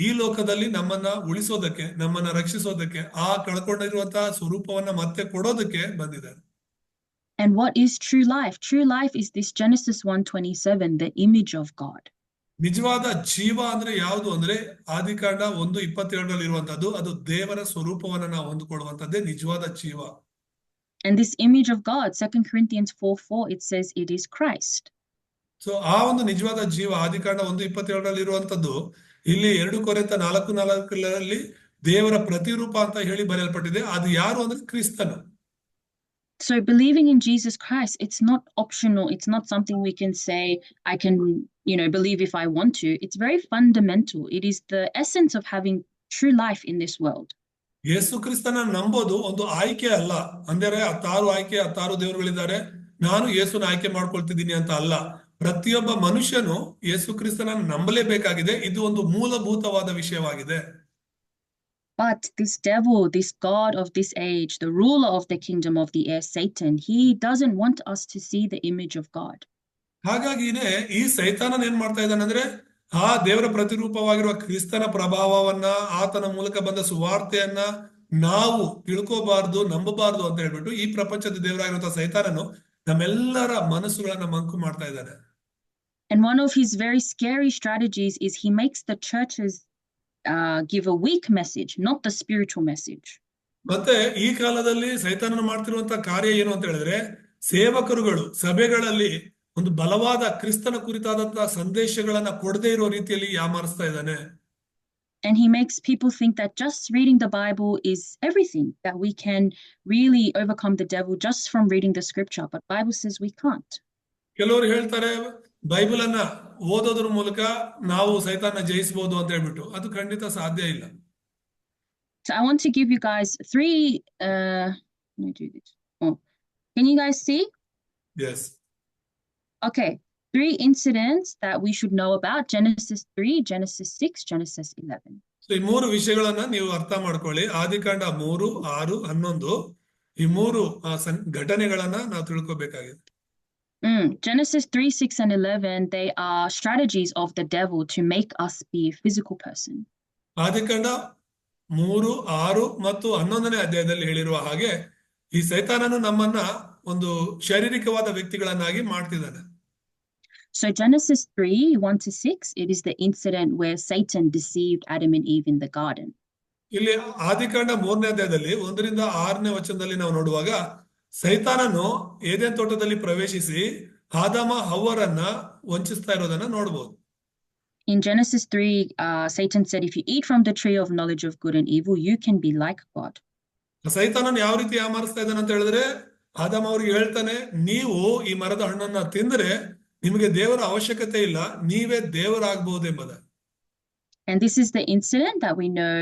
ಈ ಲೋಕದಲ್ಲಿ ನಮ್ಮನ್ನ ಉಳಿಸೋದಕ್ಕೆ, ನಮ್ಮನ್ನ ರಕ್ಷಿಸೋದಕ್ಕೆ, ಆ ಕಳ್ಕೊಂಡಿರುವಂತಹ ಸ್ವರೂಪವನ್ನ ಮತ್ತೆ ಕೊಡೋದಕ್ಕೆ ಬಂದಿದ್ದಾರೆ. And what is true life? True life is this Genesis 1:27, the image of God. ನಿಜವಾದ ಜೀವ ಅಂದ್ರೆ ಯಾವುದು ಅಂದ್ರೆ ಆದಿಕಾಂಡ 1:27 ಇರುವಂತದ್ದು, ಅದು ದೇವರ ಸ್ವರೂಪವನ್ನ ನಾವು ಹೊಂದಿಕೊಳ್ಳುವಂತದ್ದೇ ನಿಜವಾದ ಜೀವ. And this image of God, 2 Corinthians 4:4, it says it is Christ. So ಆ ಒಂದು ನಿಜವಾದ ಜೀವ ಆದಿಕಾಂಡ 1:27 ಇರುವಂತದ್ದು ಇಲ್ಲಿ 2 ಕೊರಿಂಥ 4:4 ದೇವರ ಪ್ರತಿರೂಪ ಅಂತ ಹೇಳಿ ಬರೆಯಲ್ಪಟ್ಟಿದೆ. ಅದು ಯಾರು ಅಂದ್ರೆ ಕ್ರಿಸ್ತನು. So believing in Jesus Christ, it's not optional. It's not something we can say, I can, believe if I want to. It's very fundamental. It is the essence of having true life in this world. ಯೇಸು ಕ್ರಿಸ್ತನ ನಂಬೋದು ಒಂದು ಆಯ್ಕೆ ಅಲ್ಲ. ಅಂದರೆ 6 ದೇವರುಗಳಿದ್ದಾರೆ, ನಾನು ಯೇಸುನ ಆಯ್ಕೆ ಮಾಡ್ಕೊಳ್ತಿದ್ದೀನಿ ಅಂತ ಅಲ್ಲ. ಪ್ರತಿಯೊಬ್ಬ ಮನುಷ್ಯನು ಯೇಸು ಕ್ರಿಸ್ತನ ನಂಬಲೇಬೇಕಾಗಿದೆ. ಇದು ಒಂದು ಮೂಲಭೂತವಾದ ವಿಷಯವಾಗಿದೆ. But this devil, this God of this age, the ruler of the kingdom of the air, Satan, he doesn't want us to see the image of God. ಹಾಗಾಗಿನೇ ಈ ಸೈತಾನನ ಏನ್ ಮಾಡ್ತಾ ಇದ್ದಾನೆ ಅಂದ್ರೆ ಆ ದೇವರ ಪ್ರತಿರೂಪವಾಗಿರುವ ಕ್ರಿಸ್ತನ ಪ್ರಭಾವವನ್ನ, ಆತನ ಮೂಲಕ ಬಂದ ಸುವಾರ್ತೆಯನ್ನ ನಾವು ತಿಳ್ಕೋಬಾರ್ದು, ನಂಬಬಾರ್ದು ಅಂತ ಹೇಳ್ಬಿಟ್ಟು ಈ ಪ್ರಪಂಚದ ದೇವರಾಗಿರುವಂತಹ ಸೈತಾನನು ನಮ್ಮೆಲ್ಲರ ಮನಸ್ಸುಗಳನ್ನ ಮಂಕು ಮಾಡ್ತಾ ಇದ್ದಾನೆ. And one of his very scary strategies is he makes the churches give a weak message, not the spiritual message. ಮತ್ತೆ ಈ ಕಾಲದಲ್ಲಿ ಸೈತಾನನು ಮಾಡ್ತಿರುವಂತಹ ಕಾರ್ಯ ಏನು ಅಂತ ಹೇಳಿದ್ರೆ ಸೇವಕರುಗಳು ಸಭೆಗಳಲ್ಲಿ ಒಂದು ಬಲವಾದ ಕ್ರಿಸ್ತನ ಕುರಿತಾದಂತಹ ಸಂದೇಶಗಳನ್ನ ಕೊಡದೇ ಇರೋ ರೀತಿಯಲ್ಲಿ ಯಾಮಾರಿಸ್ತಾ ಇದ್ದಾನೆ. And he makes people think that just reading the Bible is everything, that we can really overcome the devil just from reading the scripture. But Bible says we can't. ಕೆಲವರು ಹೇಳ್ತಾರೆ ಬೈಬಲ್ ಅನ್ನ ಓದೋದ್ರ ಮೂಲಕ ನಾವು ಸೈತಾನ ಜಯಿಸಬಹುದು ಅಂತ ಹೇಳ್ಬಿಟ್ಟು. ಅದು ಖಂಡಿತ ಸಾಧ್ಯ ಇಲ್ಲ. So I want to give you guys 3 let me do this. Can you guys see? Yes. Okay, 3 incidents that we should know about: Genesis 3, Genesis 6, Genesis 11. So ಈ 3 ವಿಷಯಗಳನ್ನ ನೀವು ಅರ್ಥ ಮಾಡ್ಕೊಳ್ಳಿ. ಆದಿಕಾಂಡ 3, 6, 11 ಈ 3 ಘಟನೆಗಳನ್ನ ನಾವು ತಿಳ್ಕೊಬೇಕಾಗಿದೆ. Genesis 3, 6, and 11, they are strategies of the devil to make us be a physical person. ಆದಿಕಾಂಡ 3, 6 ಮತ್ತು 11ನೇ ಅಧ್ಯಾಯದಲ್ಲಿ ಹೇಳಿರುವ ಹಾಗೆ ಈ ಸೈತಾನನು ನಮ್ಮನ್ನ ಒಂದು ಶಾರೀರಿಕವಾದ ವ್ಯಕ್ತಿಗಳನ್ನಾಗಿ ಮಾಡ್ತಿದ್ದಾನೆ. So Genesis 3, 1 to 6, it is the incident where Satan deceived Adam and Eve in the garden. ಇಲ್ಲಿ ಆದಿಕಾಂಡ 3ನೇ ಅಧ್ಯಾಯದಲ್ಲಿ 1ರಿಂದ 6ನೇ ವಚನದಲ್ಲಿ ನಾವು ನೋಡುವಾಗ ಸೈತಾನನು ಏದೆನ್ ತೋಟದಲ್ಲಿ ಪ್ರವೇಶಿಸಿ ಆದಾಮ ಹವ್ವರನ್ನ ವಂಚಿಸ್ತಾ ಇರೋದನ್ನ ನೋಡಬಹುದು. In Genesis 3, Satan said, if you eat from the tree of knowledge of good and evil, you can be like God. ಸೈತಾನನು ಯಾವ ರೀತಿ ಯಾಮಾರಿಸ್ತಾ ಇದ್ದಾನೆ ಅಂತ ಹೇಳಿದ್ರೆ ಆದಾಮ ಅವ್ರಿಗೆ ಹೇಳ್ತಾನೆ, ನೀವು ಈ ಮರದ ಹಣ್ಣನ್ನ ತಿಂದ್ರೆ ನಿಮಗೆ ದೇವರ ಅವಶ್ಯಕತೆ ಇಲ್ಲ, ನೀವೇ ದೇವರಾಗಬಹುದು ಎಂಬುದ. And this is the incident that we know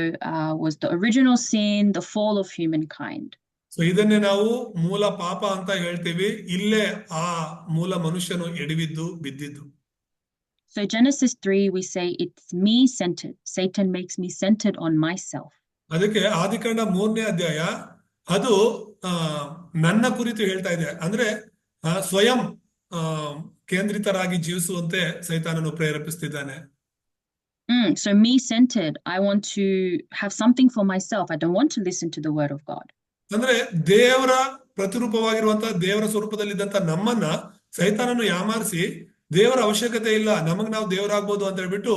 was the original sin, the fall of humankind. So ಇದನ್ನೇ ನಾವು ಮೂಲ ಪಾಪ ಅಂತ ಹೇಳ್ತೀವಿ. ಇಲ್ಲೇ ಆ ಮೂಲ ಮನುಷ್ಯನು ಎಡವಿದ್ದು ಬಿದ್ದಿದ್ದು. So Genesis 3, we say it's me-centered. Satan makes me centered on myself. ಅದಕ್ಕೆ ಆದಿಕಾಂಡ 3ನೇ ಅಧ್ಯಾಯ ಅದು ನನ್ನ ಕುರಿತು ಹೇಳ್ತಾ ಇದೆ. ಅಂದ್ರೆ ಸ್ವಯಂ ಕೇಂದ್ರಿತರಾಗಿ ಜೀವಿಸುವಂತೆ ಸೈತಾನನು ಪ್ರೇರೇಪಿಸ್ತಿದ್ದಾನೆ. So me-centered, I want to have something for myself. I don't want to listen to the word of God. ಅಂದ್ರೆ ದೇವರ ಪ್ರತಿರೂಪವಾಗಿರುವಂತಹ ದೇವರ ಸ್ವರೂಪದಲ್ಲಿದ್ದಂತ ನಮ್ಮನ್ನ ಸೈತಾನನು ಯಾಮಾರಿಸಿ ದೇವರ ಅವಶ್ಯಕತೆ ಇಲ್ಲ, ನಮಗ್ ನಾವು ದೇವರಾಗ್ಬೋದು ಅಂತ ಹೇಳ್ಬಿಟ್ಟು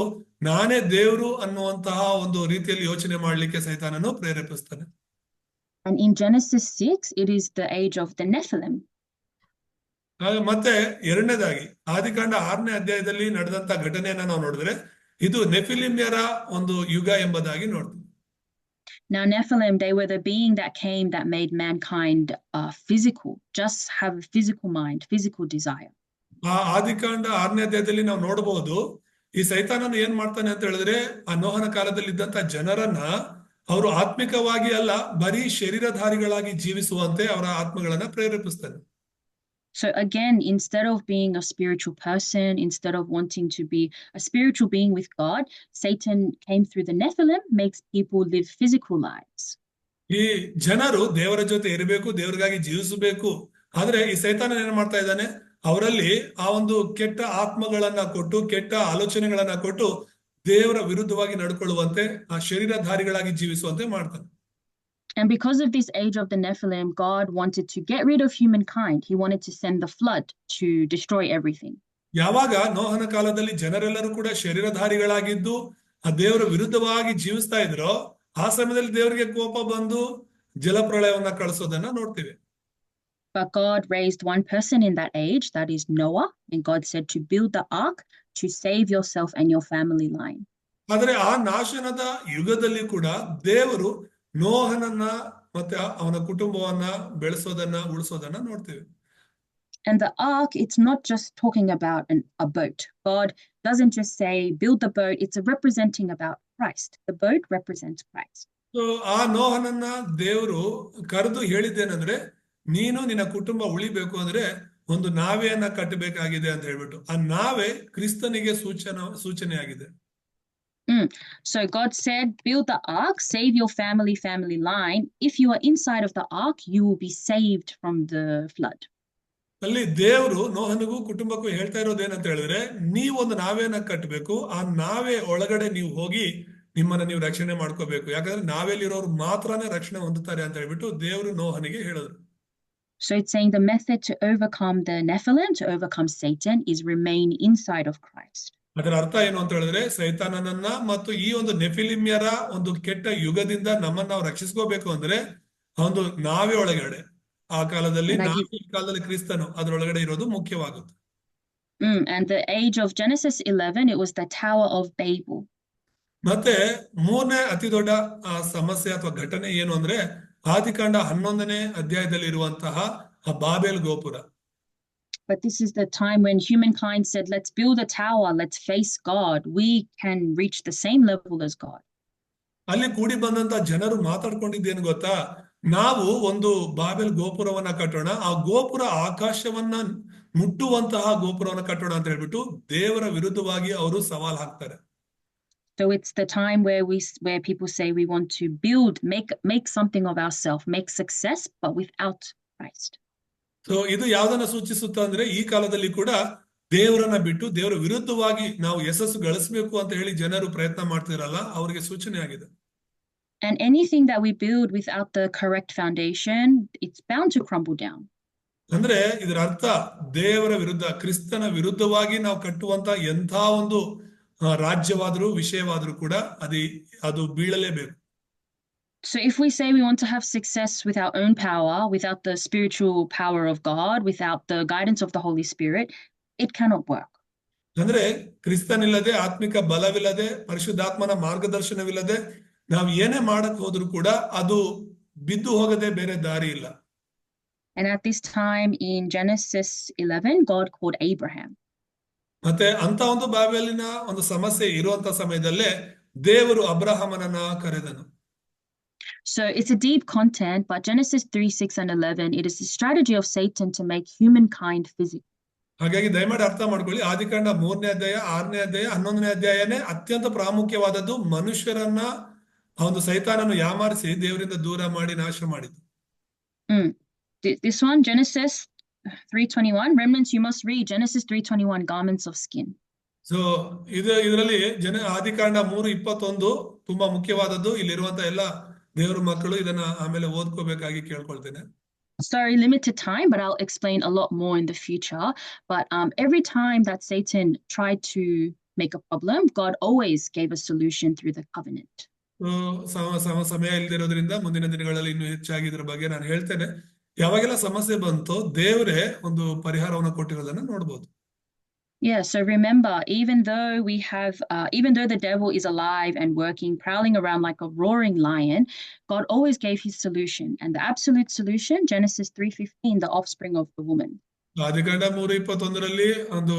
ನಾನೇ ದೇವರು ಅನ್ನುವಂತಹ ಒಂದು ರೀತಿಯಲ್ಲಿ ಯೋಚನೆ ಮಾಡ್ಲಿಕ್ಕೆ ಸೈತಾನನು ಪ್ರೇರೇಪಿಸ್ತಾನೆ. And in Genesis 6, it is the age of the Nephilim. ಮತ್ತೆ ಎರಡನೇದಾಗಿ ಆದಿಕಾಂಡ 6ನೇ ಅಧ್ಯಾಯದಲ್ಲಿ ನಡೆದಂತ ಘಟನೆಯನ್ನ ನಾವು ನೋಡಿದ್ರೆ ಇದು ನೆಫಿಲಿಮ್ಯರ ಒಂದು ಯುಗ ಎಂಬುದಾಗಿ ನೋಡ್ತೀವಿ. Now Nephilim, they were the being that came that made mankind physical, just have a physical mind, physical desire. ಆದಿಕಾಂಡ 6ನೇ ಅಧ್ಯಾಯದಲ್ಲಿ ನಾವು ನೋಡಬಹುದು ಈ ಸೈತಾನನು ಏನ್ ಮಾಡ್ತಾನೆ ಅಂತ ಹೇಳಿದ್ರೆ ಆ ನೋಹನ ಕಾಲದಲ್ಲಿ ಇದ್ದಂತ ಜನರನ್ನ ಅವರು ಆತ್ಮಿಕವಾಗಿ ಅಲ್ಲ ಬರೀ ಶರೀರಧಾರಿಗಳಾಗಿ ಜೀವಿಸುವಂತೆ ಅವರ ಆತ್ಮಗಳನ್ನ ಪ್ರೇರೇಪಿಸ್ತಾನೆ. So again, instead of being a spiritual person, instead of wanting to be a spiritual being with God, Satan came through the Nephilim, makes people live physical lives. ಈ ಜನರು ದೇವರ ಜೊತೆ ಇರಬೇಕು, ದೇವರಿಗಾಗಿ ಜೀವಿಸಬೇಕು. ಆದ್ರೆ ಈ ಸೈತಾನ ಏನ್ ಮಾಡ್ತಾ ಇದ್ದಾನೆ, ಅವರಲ್ಲಿ ಆ ಒಂದು ಕೆಟ್ಟ ಆತ್ಮಗಳನ್ನ ಕೊಟ್ಟು, ಕೆಟ್ಟ ಆಲೋಚನೆಗಳನ್ನ ಕೊಟ್ಟು ದೇವರ ವಿರುದ್ಧವಾಗಿ ನಡ್ಕೊಳ್ಳುವಂತೆ, ಆ ಶರೀರಧಾರಿಗಳಾಗಿ ಜೀವಿಸುವಂತೆ ಮಾಡ್ತಾನೆ. And because of this age of the Nephilim, God wanted to get rid of humankind. He wanted to send the flood to destroy everything. ಯಾವಾಗ ನೋಹನ ಕಾಲದಲ್ಲಿ ಜನರೆಲ್ಲರೂ ಕೂಡ ಶರೀರಧಾರಿಗಳಾಗಿದ್ದು ಆ ದೇವರ ವಿರುದ್ಧವಾಗಿ ಜೀವಿಸ್ತಾ ಇದ್ರೋ ಆ ಸಮಯದಲ್ಲಿ ದೇವರಿಗೆ ಕೋಪ ಬಂದು ಜಲಪ್ರಳಯವನ್ನ ಕಳಿಸೋದನ್ನ ನೋಡ್ತೀವಿ. But God raised one person in that age, that is Noah, and God said to build the ark to save yourself and your family line. ಆದ್ರೆ ಆ ನಾಶನದ ಯುಗದಲ್ಲಿ ಕೂಡ ದೇವರು ನೋಹನನ್ನ ಮತ್ತೆ ಅವನ ಕುಟುಂಬವನ್ನ ಬೆಳೆಸೋದನ್ನ ಉಳಿಸೋದನ್ನ ನೋಡ್ತೀವಿ. And the ark, it's not just talking about a boat. God doesn't just say build the boat, it's representing about Christ. The boat represents Christ. So ಆ ನೋಹನನ್ನ ದೇವರು ಕರೆದು ಹೇಳಿದ್ದೇನೆಂದ್ರೆ ನೀನು ನಿನ್ನ ಕುಟುಂಬ ಉಳಿಬೇಕು ಅಂದ್ರೆ ಒಂದು ನಾವೆಯನ್ನ ಕಟ್ಟಬೇಕಾಗಿದೆ ಅಂತ ಹೇಳ್ಬಿಟ್ಟು ಆ ನಾವೆ ಕ್ರಿಸ್ತನಿಗೆ ಸೂಚನೆ ಆಗಿದೆ. So God said, build the ark, save your family line. If you are inside of the ark, you will be saved from the flood. ಅಲ್ಲಿ ದೇವರು ನೋಹನಿಗೂ ಕುಟುಂಬಕ್ಕೂ ಹೇಳ್ತಾ ಇರೋದೇನಂತ ಹೇಳಿದ್ರೆ ನೀವೊಂದು ನಾವೆಯನ್ನ ಕಟ್ಟಬೇಕು, ಆ ನಾವೆ ಒಳಗಡೆ ನೀವು ಹೋಗಿ ನಿಮ್ಮನ್ನ ನೀವು ರಕ್ಷಣೆ ಮಾಡ್ಕೋಬೇಕು, ಯಾಕಂದ್ರೆ ನಾವೆಲ್ಲಿರೋರು ಮಾತ್ರನೇ ರಕ್ಷಣೆ ಹೊಂದುತ್ತಾರೆ ಅಂತ ಹೇಳ್ಬಿಟ್ಟು ದೇವರು ನೋಹನಿಗೆ ಹೇಳಿದ್ರು. So it's saying the method to overcome the Nephilim, to overcome Satan, is remain inside of Christ. ಅದರ ಅರ್ಥ ಏನು ಅಂತ ಹೇಳಿದ್ರೆ ಸೈತಾನನನ್ನ ಮತ್ತು ಈ ಒಂದು ನೆಫಿಲಿಮ್ಯರ ಒಂದು ಕೆಟ್ಟ ಯುಗದಿಂದ ನಮ್ಮನ್ನ ನಾವು ರಕ್ಷಿಸ್ಕೋಬೇಕು ಅಂದ್ರೆ ಒಂದು ನಾವೇ ಒಳಗಡೆ ಆ ಕಾಲದಲ್ಲಿ ಕಾಲದಲ್ಲಿ ಕ್ರಿಸ್ತನು ಅದರೊಳಗಡೆ ಇರೋದು ಮುಖ್ಯವಾಗುತ್ತೆ. And the age of Genesis 11, it was the Tower of Babel. ಮತ್ತೆ ಮೂರನೇ ಅತಿ ದೊಡ್ಡ ಸಮಸ್ಯೆ ಅಥವಾ ಘಟನೆ ಏನು ಅಂದ್ರೆ ಆದಿಕಾಂಡ 11ನೇ ಅಧ್ಯಾಯದಲ್ಲಿ ಇರುವಂತಹ ಆ ಬಾಬೆಲ್ ಗೋಪುರ. But this is the time when humankind said, let's build a tower, let's face God. We can reach the same level as God. ಅಲ್ಲಿ ಕೂಡಿ ಬಂದಂತ ಜನರು ಮಾತಾಡ್ಕೊಂಡಿದ್ದೇನು ಗೊತ್ತಾ, ನಾವು ಒಂದು ಬಾಬೆಲ್ ಗೋಪುರವನ್ನ ಕಟ್ಟೋಣ, ಆ ಗೋಪುರ ಆಕಾಶವನ್ನ ಮುಟ್ಟುವಂತಹ ಗೋಪುರವನ್ನ ಕಟ್ಟೋಣ ಅಂತ ಹೇಳ್ಬಿಟ್ಟು ದೇವರ ವಿರುದ್ಧವಾಗಿ ಅವರು ಸವಾಲ್ ಹಾಕ್ತಾರೆ. So it's the time where people say we want to build, make something of ourselves, make success, but without Christ. So ಇದು ಯಾವ್ದನ್ನ ಸೂಚಿಸುತ್ತ ಅಂದ್ರೆ ಈ ಕಾಲದಲ್ಲಿ ಕೂಡ ದೇವರನ್ನ ಬಿಟ್ಟು ದೇವರ ವಿರುದ್ಧವಾಗಿ ನಾವು ಯಶಸ್ಸು ಗಳಿಸಬೇಕು ಅಂತ ಹೇಳಿ ಜನರು ಪ್ರಯತ್ನ ಮಾಡ್ತಿರಲ್ಲ, ಅವರಿಗೆ ಸೂಚನೆ ಆಗಿದೆ. And anything that we build without the correct foundation, it's bound to crumble down. ಅಂದ್ರೆ ಇದರ ಅರ್ಥ ದೇವರ ವಿರುದ್ಧ, ಕ್ರಿಸ್ತನ ವಿರುದ್ಧವಾಗಿ ನಾವು ಕಟ್ಟುವಂತ ಎಂಥ ಒಂದು ರಾಜ್ಯವಾದರೂ ವಿಷಯವಾದರೂ ಕೂಡ ಅದು ಬೀಳಲೇಬೇಕು. So if we say we want to have success with our own power, without the spiritual power of God, without the guidance of the Holy Spirit, it cannot work. ಅಂದ್ರೆ ಕ್ರಿಸ್ತನಿಲ್ಲದೆ, ಆತ್ಮಿಕ ಬಲವಿಲ್ಲದೆ, ಪರಿಶುದ್ಧಾತ್ಮನ ಮಾರ್ಗದರ್ಶನವಿಲ್ಲದೆ ನಾವು ಏನೇ ಮಾಡಕ್ ಹೋದ್ರು ಕೂಡ ಅದು ಬಿದ್ದು ಹೋಗದೆ ಬೇರೆ ದಾರಿ ಇಲ್ಲ. And at this time in Genesis 11, God called Abraham. ಮತ್ತೆ ಅಂತ ಒಂದು ಬಾಬೆಲಿನ ಒಂದು ಸಮಸ್ಯೆ ಇರುವಂತ ಸಮಯದಲ್ಲೇ ದೇವರು ಅಬ್ರಹಾಮನನ್ನ ಕರೆದನು. So it's a deep content, but Genesis 3, 6, and 11, it is the strategy of Satan to make humankind physical. ಹಾಗಾಗಿ ದಯಮಾಡಿ ಅರ್ಥ ಮಾಡ್ಕೊಳ್ಳಿ, ಆದಿಕಾಂಡ 3ನೇ ಅಧ್ಯಾಯ, 6ನೇ ಅಧ್ಯಾಯ, 11ನೇ ಅಧ್ಯಾಯನೇ ಅತ್ಯಂತ ಪ್ರಾಮುಖ್ಯವಾದದ್ದು. ಮನುಷ್ಯರನ್ನ ಒಂದು ಸೈತಾನನು ಯಾಮಾರಿಸಿ ದೇವರಿಂದ ದೂರ ಮಾಡಿ ನಾಶ ಮಾಡಿದ್ದು. This one, Genesis 3:21, remnants, you must read Genesis 3:21, garments of skin. So ಇದರಲ್ಲಿ ಆದಿಕಾಂಡ 3:21 ತುಂಬಾ ಮುಖ್ಯವಾದದ್ದು. ಇಲ್ಲಿರುವಂತ ಎಲ್ಲ ದೇವರ ಮಕ್ಕಳು ಇದನ್ನ ಆಮೇಲೆ ಓದ್ಕೋಬೇಕಾಗಿ ಕೇಳ್ಕೊಳ್ತೇನೆ. Sorry, limited time, but I'll explain a lot more in the future. But every time that Satan tried to make a problem, God always gave a solution through the covenant. ಸಮಯ ಇಲ್ದಿರೋದ್ರಿಂದ ಮುಂದಿನ ದಿನಗಳಲ್ಲಿ ಇನ್ನೂ ಹೆಚ್ಚಾಗಿ ಇದರ ಬಗ್ಗೆ ನಾನು ಹೇಳ್ತೇನೆ. ಯಾವಾಗೆಲ್ಲ ಸಮಸ್ಯೆ ಬಂತೋ ದೇವರೇ ಒಂದು ಪರಿಹಾರವನ್ನು ಕೊಟ್ಟಿರೋದನ್ನ ನೋಡ್ಬೋದು. Yeah, so remember, even though the devil is alive and working, prowling around like a roaring lion, God always gave his solution. And the absolute solution, Genesis 3:15, the offspring of the woman. ಆದಿಕಾಂಡ 3:21 ಒಂದು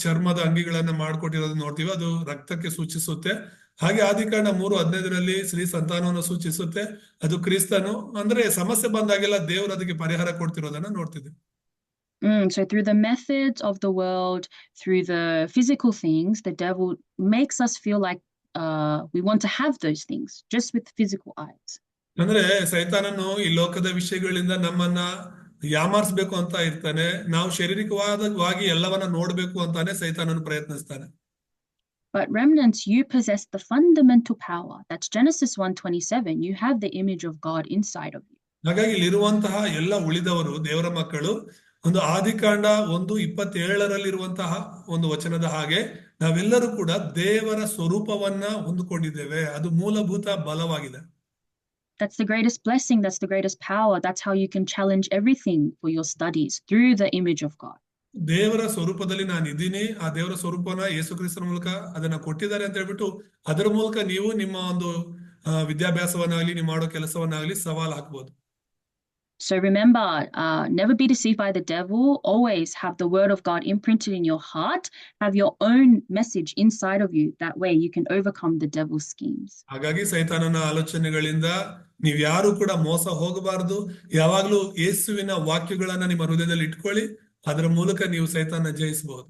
ಚರ್ಮದ ಅಂಗಿಗಳನ್ನ ಮಾಡ್ಕೊಟ್ಟಿರೋದನ್ನ ನೋಡ್ತೀವಿ. ಅದು ರಕ್ತಕ್ಕೆ ಸೂಚಿಸುತ್ತೆ. ಹಾಗೆ ಆದಿಕಾಂಡ 3:15 ಸ್ತ್ರೀ ಸಂತಾನವನ್ನು ಸೂಚಿಸುತ್ತೆ. ಅದು ಕ್ರಿಸ್ತನು. ಅಂದ್ರೆ ಸಮಸ್ಯೆ ಬಂದಾಗೆಲ್ಲ ದೇವರು ಅದಕ್ಕೆ ಪರಿಹಾರ ಕೊಡ್ತಿರೋದನ್ನ ನೋಡ್ತಿದ್ವಿ. So through the methods of the world, through the physical things, the devil makes us feel like we want to have those things just with physical eyes. ಅಂದ್ರೆ ಸೈತಾನನು ಈ ಲೋಕದ ವಿಷಯಗಳಿಂದ ನಮ್ಮನ್ನ ಯಾಮಾರಿಸಬೇಕು ಅಂತ ಇರ್ತಾನೆ. ನಾವು ಶಾರೀರಿಕವಾಗಿ ಎಲ್ಲವನ್ನ ನೋಡ್ಬೇಕು ಅಂತಾನೆ ಸೈತಾನನು ಪ್ರಯತ್ನಿಸ್ತಾನೆ. But remnants, you possess the fundamental power. That's Genesis 1:27. You have the image of God inside of you. ಹಾಗಾಗಿ ಇಲ್ಲಿರುವಂತಹ ಎಲ್ಲ ಉಳಿದವರು ದೇವರ ಮಕ್ಕಳು ಒಂದು ಆದಿಕಾಂಡ 1:27 ಒಂದು ವಚನದ ಹಾಗೆ ನಾವೆಲ್ಲರೂ ಕೂಡ ದೇವರ ಸ್ವರೂಪವನ್ನ ಹೊಂದಿಕೊಂಡಿದ್ದೇವೆ. ಅದು ಮೂಲಭೂತ ಬಲವಾಗಿದೆ. That's the greatest blessing. That's the greatest power. That's how you can challenge everything for your studies, through the image of God. ದೇವರ ಸ್ವರೂಪದಲ್ಲಿ ನಾನು ಇದ್ದೀನಿ. ಆ ದೇವರ ಸ್ವರೂಪನ ಯೇಸು ಕ್ರಿಸ್ತನ ಮೂಲಕ ಅದನ್ನ ಕೊಟ್ಟಿದ್ದಾರೆ ಅಂತ ಹೇಳ್ಬಿಟ್ಟು ಅದರ ಮೂಲಕ ನೀವು ನಿಮ್ಮ ಒಂದು ವಿದ್ಯಾಭ್ಯಾಸವನ್ನಾಗ್ಲಿ, ನೀವು ಮಾಡೋ ಕೆಲಸವನ್ನಾಗ್ಲಿ ಸವಾಲ್ ಹಾಕ್ಬೋದು. So remember, never be deceived by the devil. Always have the word of God imprinted in your heart. Have your own message inside of you. That way you can overcome the devil's schemes. ಹಾಗಾಗಿ ಸೈತಾನನ ಆಲೋಚನೆಗಳಿಂದ ನೀವು ಯಾರು ಕೂಡ ಮೋಸ ಹೋಗಬಾರದು. ಯಾವಾಗ್ಲೂ ಯೇಸುವಿನ ವಾಕ್ಯಗಳನ್ನ ನಿಮ್ಮ ಹೃದಯದಲ್ಲಿ ಇಟ್ಕೊಳ್ಳಿ. ಅದರ ಮೂಲಕ ನೀವು ಸೈತಾನ ಜಯಿಸಬಹುದು.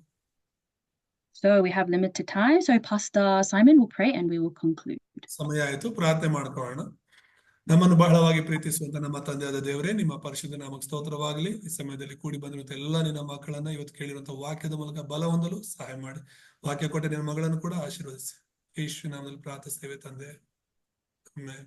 So we have limited time. So Pastor Simon will pray and we will conclude. ಸಮಯ ಆಯ್ತು, ಪ್ರಾರ್ಥನೆ ಮಾಡ್ಕೊಳ್ಳೋಣ. ನಮ್ಮನ್ನು ಬಹಳವಾಗಿ ಪ್ರೀತಿಸುವಂತ ನಮ್ಮ ತಂದೆಯಾದ ದೇವರೇ, ನಿಮ್ಮ ಪರಿಶುದ್ಧ ನಾಮಕ್ಕೆ ಸ್ತೋತ್ರವಾಗಲಿ. ಈ ಸಮಯದಲ್ಲಿ ಕೂಡಿ ಬಂದಿರುವಂತ ಎಲ್ಲ ನಿನ್ನ ಮಕ್ಕಳನ್ನ ಇವತ್ತು ಕೇಳಿರುವಂತ ವಾಕ್ಯದ ಮೂಲಕ ಬಲ ಹೊಂದಲು ಸಹಾಯ ಮಾಡಿ. ವಾಕ್ಯ ಕೊಟ್ಟ ನಿನ್ನ ಮಗಳನ್ನು ಕೂಡ ಆಶೀರ್ವದಿಸಿ. ಯೇಸು ನಾಮದಲ್ಲಿ ಪ್ರಾರ್ಥಿಸ್ತೇವೆ ತಂದೆ. ಆಮೆನ್.